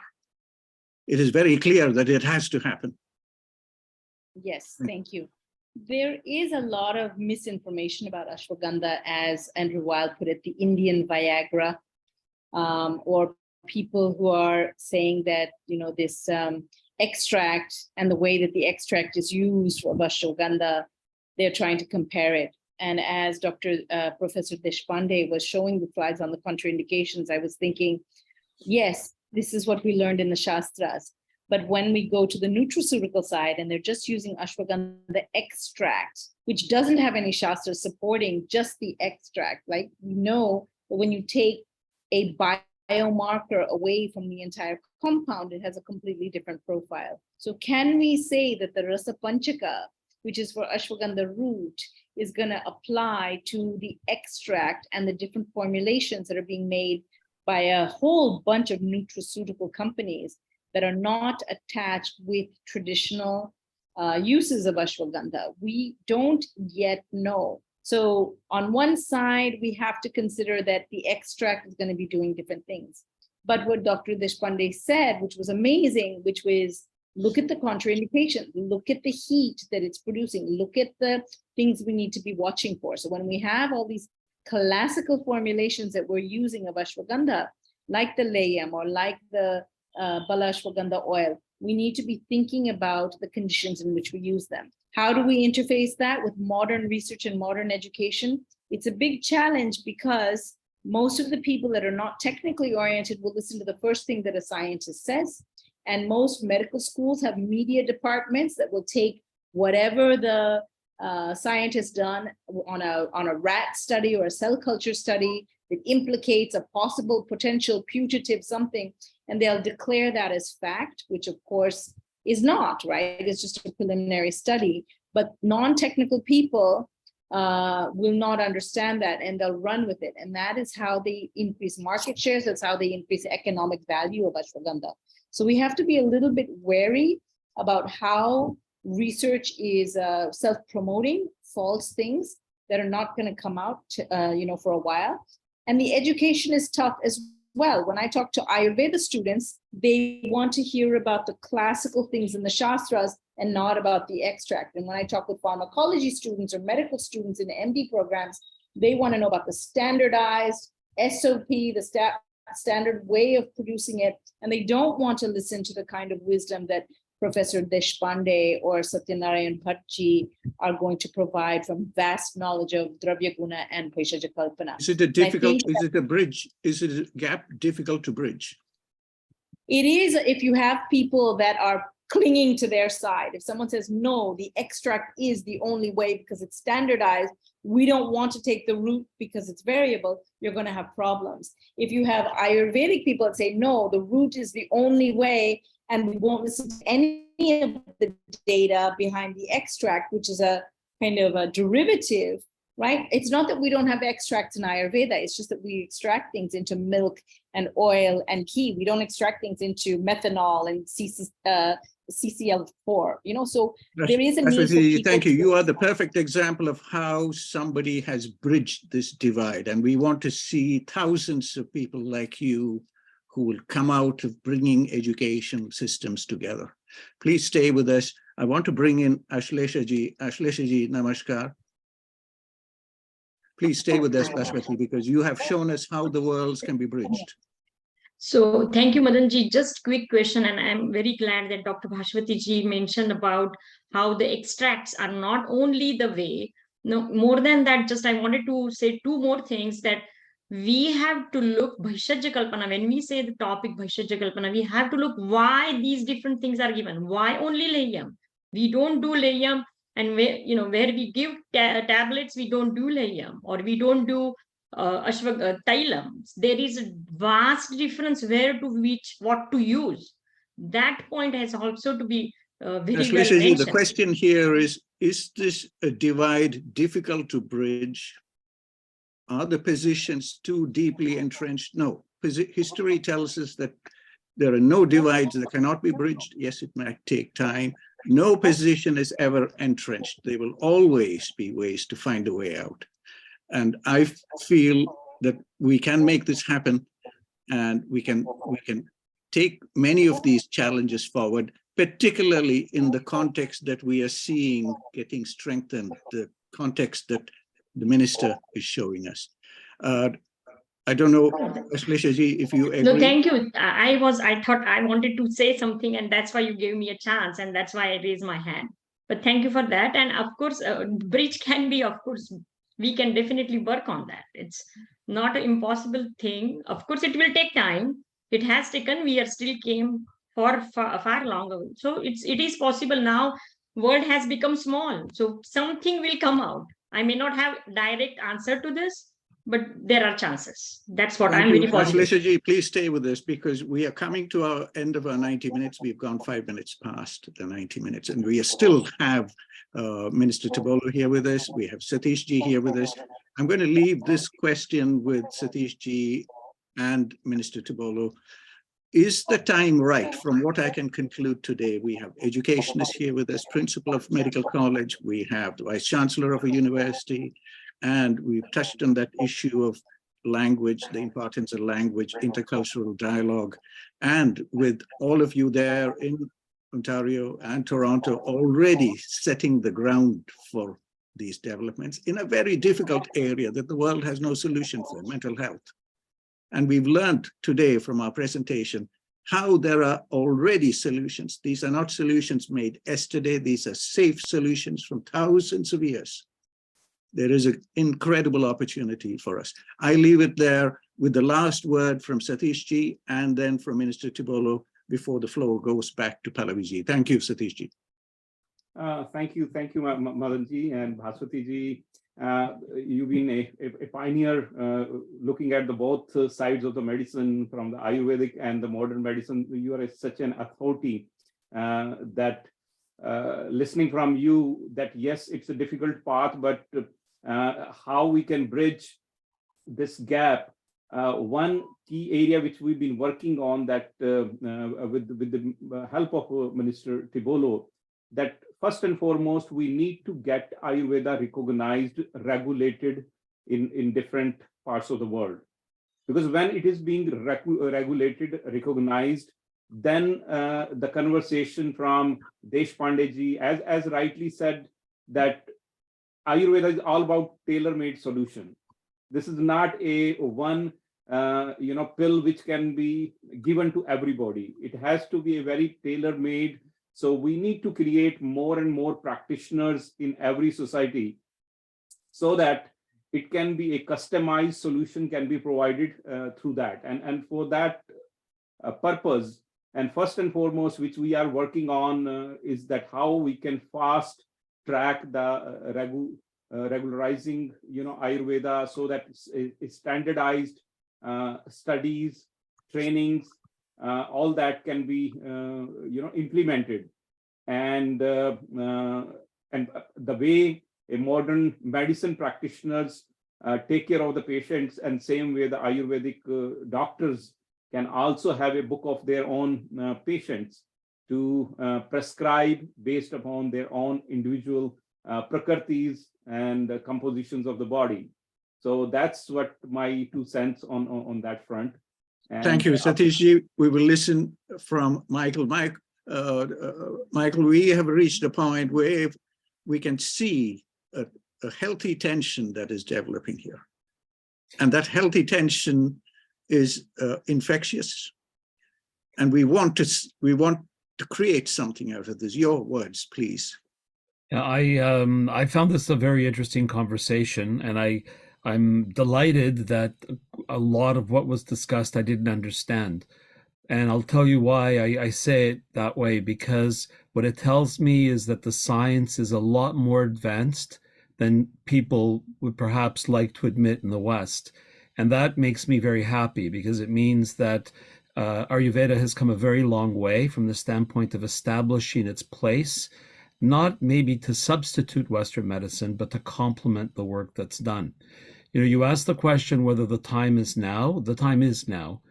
It is very clear that it has to happen. Yes, thank you. There is a lot of misinformation about ashwagandha, as Andrew Weil put it, the Indian Viagra, or people who are saying that, you know, this extract and the way that the extract is used of ashwagandha, they're trying to compare it. And as Professor Deshpande was showing the slides on the contraindications, I was thinking, yes, this is what we learned in the Shastras. But when we go to the nutraceutical side and they're just using ashwagandha extract, which doesn't have any Shastras supporting, just the extract, like we know that when you take a biomarker away from the entire compound, it has a completely different profile. So can we say that the Rasa Panchaka, which is for ashwagandha root, is going to apply to the extract and the different formulations that are being made by a whole bunch of nutraceutical companies that are not attached with traditional uses of ashwagandha? We don't yet know. So on one side, we have to consider that the extract is going to be doing different things. But what Dr. Deshpande said, which was amazing, which was, look at the contraindication, look at the heat that it's producing, look at the things we need to be watching for. So when we have all these classical formulations that we're using of ashwagandha, like the Leyham or like the Bala ashwagandha oil, we need to be thinking about the conditions in which we use them. How do we interface that with modern research and modern education? It's a big challenge because most of the people that are not technically oriented will listen to the first thing that a scientist says. And most medical schools have media departments that will take whatever the scientist done on a rat study or a cell culture study that implicates a possible potential putative something, and they'll declare that as fact, which of course is not, right? It's just a preliminary study, but non-technical people will not understand that and they'll run with it. And that is how they increase market shares. That's how they increase the economic value of ashwagandha. So we have to be a little bit wary about how research is self-promoting false things that are not going to come out for a while. And the education is tough as well. When I talk to Ayurveda students, they want to hear about the classical things in the Shastras and not about the extract. And when I talk with pharmacology students or medical students in MD programs, they want to know about the standardized SOP, the standard way of producing it. And they don't want to listen to the kind of wisdom that Professor Deshpande or Satyanarayan Bhattji are going to provide from vast knowledge of Dravya Guna and Bhaishaja Kalpana. Is it a difficult, is it a bridge? Is it a gap difficult to bridge? It is if you have people that are clinging to their side. If someone says, no, the extract is the only way because it's standardized, we don't want to take the root because it's variable, you're going to have problems. If you have Ayurvedic people that say, no, the root is the only way, and we won't listen to any of the data behind the extract, which is a kind of a derivative, right? It's not that we don't have extracts in Ayurveda, it's just that we extract things into milk and oil and ghee. We don't extract things into methanol and CCl4, so there is a need for people. Thank you. You are the perfect example of how somebody has bridged this divide. And we want to see thousands of people like you who will come out of bringing education systems together. Please stay with us. I want to bring in Ashleshaji. Ashleshaji, namaskar. Please stay with us, Bhaswati, because you have shown us how the worlds can be bridged. So thank you, Madanji. Just quick question, and I'm very glad that Dr. Bhaswati ji mentioned about how the extracts are not only the way. No, more than that, just I wanted to say two more things, that we have to look Bhaishajya Kalpana. When we say the topic Bhaishajya Kalpana, we have to look why these different things are given. Why only Lehyam? We don't do Lehyam, and where we give tablets, we don't do Lehyam, or we don't do Tailam. There is a vast difference where to which, what to use. That point has also to be very well mentioned. The question here is this a divide difficult to bridge? Are the positions too deeply entrenched? No. History tells us that there are no divides that cannot be bridged. Yes, it might take time. No position is ever entrenched. There will always be ways to find a way out. And I feel that we can make this happen, and we can take many of these challenges forward, particularly in the context that we are seeing getting strengthened, the context that the minister is showing us. I don't know, Ashleisha ji, if you agree. No, thank you. I thought I wanted to say something, and that's why you gave me a chance, and that's why I raised my hand. But thank you for that. And of course, bridge can be, of course, we can definitely work on that. It's not an impossible thing. Of course, it will take time. It has taken. We are still came for far longer. So it is possible now. World has become small, so something will come out. I may not have direct answer to this, but there are chances. That's what I'm very positive. Ashleisha ji, please stay with us because we are coming to our end of our 90 minutes. We've gone 5 minutes past the 90 minutes, and we still have Minister Tibolo here with us. We have Satish ji here with us. I'm going to leave this question with Satish ji and Minister Tibolo. Is the time right? From what I can conclude today, we have educationists here with us, principal of medical college, we have the vice chancellor of a university, and we've touched on that issue of language, the importance of language, intercultural dialogue, and with all of you there in Ontario and Toronto already setting the ground for these developments in a very difficult area that the world has no solution for, mental health. And we've learned today from our presentation how there are already solutions. These are not solutions made yesterday. These are safe solutions from thousands of years. There is an incredible opportunity for us. I leave it there with the last word from Satish ji and then from Minister Tibolo before the floor goes back to Pallavi ji. Thank you, Satish ji. Thank you, Madan ji and Bhaswati ji. You've been a pioneer looking at the both sides of the medicine, from the Ayurvedic and the modern medicine. You are such an authority that listening from you, that yes, it's a difficult path, but how we can bridge this gap. One key area which we've been working on, that with the help of Minister Tibolo, that first and foremost, we need to get Ayurveda recognized, regulated in different parts of the world. Because when it is being regulated, recognized, then the conversation from Deshpande ji, as rightly said, that Ayurveda is all about tailor-made solution. This is not a one pill which can be given to everybody. It has to be a very tailor-made. So we need to create more and more practitioners in every society so that it can be a customized solution can be provided through that. And for that purpose, and first and foremost, which we are working on is that how we can fast track the regularizing, Ayurveda, so that it's standardized studies, trainings, all that can be implemented, and the way a modern medicine practitioners take care of the patients, and same way the Ayurvedic doctors can also have a book of their own patients to prescribe based upon their own individual prakritis and compositions of the body. So that's what my 2 cents on that front. And thank you, Satish ji. We will listen from Michael. Michael, we have reached a point where we can see a healthy tension that is developing here. And that healthy tension is infectious. And we want to create something out of this. Your words, please. Yeah, I found this a very interesting conversation, and I'm delighted that a lot of what was discussed I didn't understand. And I'll tell you why I say it that way, because what it tells me is that the science is a lot more advanced than people would perhaps like to admit in the West. And that makes me very happy, because it means that Ayurveda has come a very long way from the standpoint of establishing its place, not maybe to substitute Western medicine, but to complement the work that's done. You asked the question whether the time is now. The time is now.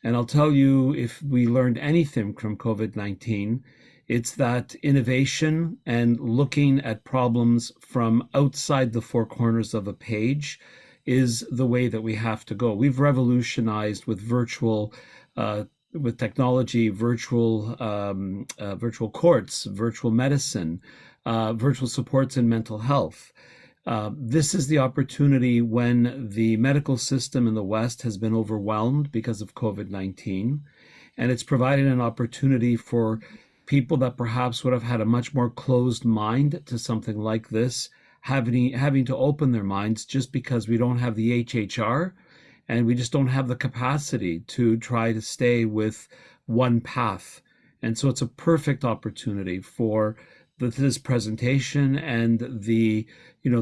And I'll tell you, if we learned anything from COVID-19, it's that innovation and looking at problems from outside the 4 corners of a page is the way that we have to go. We've revolutionized with with technology, virtual courts, virtual medicine, virtual supports in mental health. This is the opportunity when the medical system in the West has been overwhelmed because of COVID-19, and it's provided an opportunity for people that perhaps would have had a much more closed mind to something like this, having to open their minds just because we don't have the HHR and we just don't have the capacity to try to stay with one path. And so it's a perfect opportunity for this presentation and the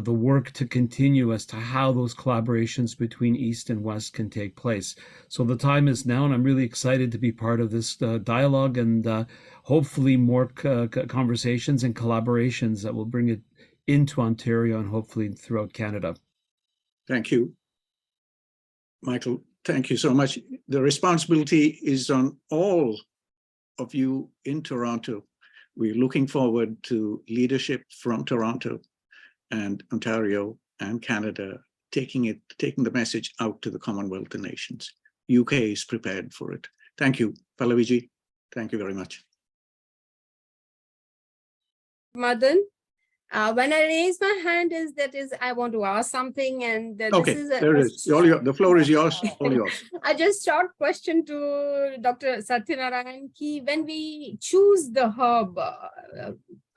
work to continue as to how those collaborations between East and West can take place. So the time is now, and I'm really excited to be part of this dialogue and hopefully more conversations and collaborations that will bring it into Ontario and hopefully throughout Canada. Thank you, Michael. Thank you so much. The responsibility is on all of you in Toronto. We're looking forward to leadership from Toronto and Ontario and Canada, taking the message out to the Commonwealth and nations. UK is prepared for it. Thank you, Pallaviji. Thank you very much. Madan, when I raise my hand, I want to ask something, and Okay, this is there it is. The floor is yours. All yours. I just short question to Dr. Satyanarayan. When we choose the herb,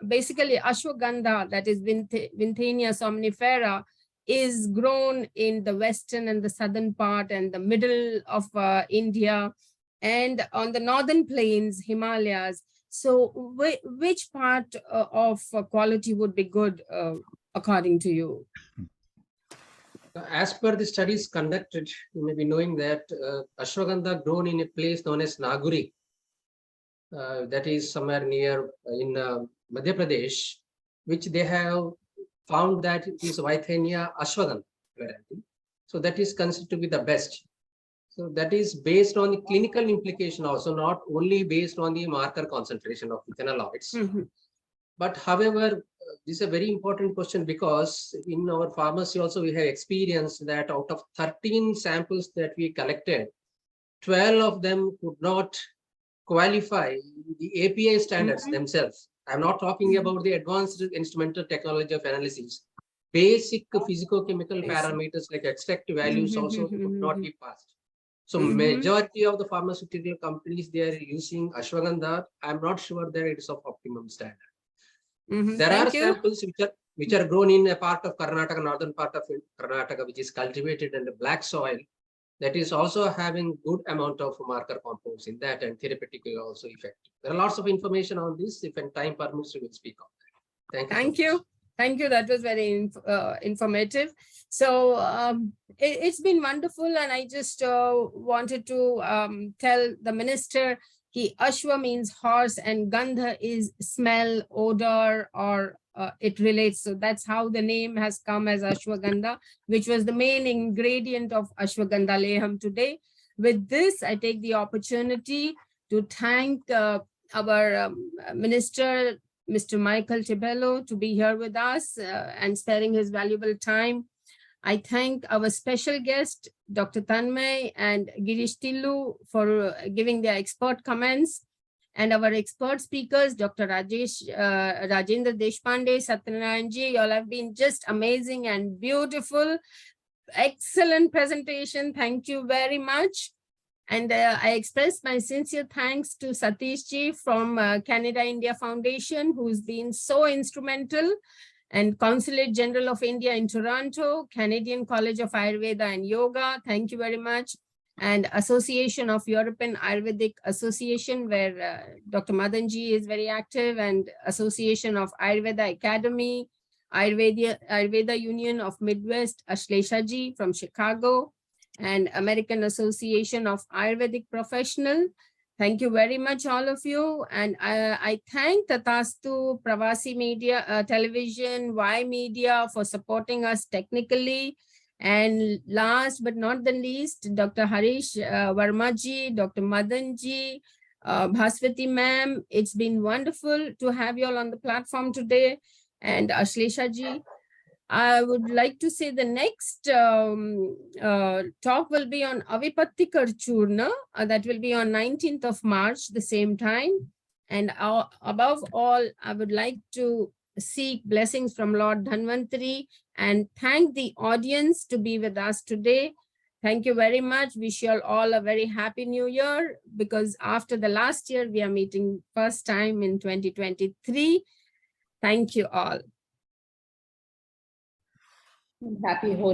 basically Ashwagandha, that is Withania somnifera, is grown in the western and the southern part and the middle of India and on the northern plains, Himalayas. So which part of quality would be good according to you? As per the studies conducted, you may be knowing that Ashwagandha grown in a place known as Naguri, that is somewhere near in Madhya Pradesh, which they have found that it is Withania Ashwagandha variety. So that is considered to be the best. So that is based on the clinical implication also, not only based on the marker concentration of phenolides. But however, this is a very important question because in our pharmacy also we have experienced that out of 13 samples that we collected, 12 of them could not qualify the API standards themselves. I'm not talking about the advanced instrumental technology of analysis. Basic physicochemical parameters like extract values also could not be passed. So majority of the pharmaceutical companies, they are using Ashwagandha. I'm not sure that it is of optimum standard. There are samples which are grown in a part of Karnataka, northern part of Karnataka, which is cultivated in the black soil. That is also having good amount of marker compounds in that, and therapeutically also effective. There are lots of information on this. If time permits, we will speak on that. Thank you. Thank you. That was very informative. So it's been wonderful, and I just wanted to tell the minister, Ashwa means horse and Gandha is smell, odor, or it relates. So that's how the name has come as Ashwagandha, which was the main ingredient of Ashwagandha Leyham today. With this, I take the opportunity to thank our minister, Mr. Michael Tibello, to be here with us and sparing his valuable time. I thank our special guest, Dr. Tanmay and Girish Tillu, for giving their expert comments, and our expert speakers, Dr. Rajendra Deshpande, Satyanarayan ji. You all have been just amazing and beautiful. Excellent presentation. Thank you very much. And I express my sincere thanks to Satish ji from Canada India Foundation, who's been so instrumental, and Consulate General of India in Toronto, Canadian College of Ayurveda and Yoga. Thank you very much. And Association of European Ayurvedic Association, where Dr. Madan ji is very active, and Association of Ayurveda Academy, Ayurveda Union of Midwest, Ashlesha ji from Chicago, and American Association of Ayurvedic Professional. Thank you very much, all of you. And I thank Tatastu, Pravasi Media, Television, Y Media for supporting us technically. And last but not the least, Dr. Harish Varmaji, Dr. Madanji, Bhaswati ma'am. It's been wonderful to have you all on the platform today. And Ashlesha ji. I would like to say the next talk will be on Avipattikar Churna. That will be on 19th of March, the same time. And above all, I would like to seek blessings from Lord Dhanvantari and thank the audience to be with us today. Thank you very much. Wish you all a very happy new year, because after the last year, we are meeting first time in 2023. Thank you all. Happy Holi.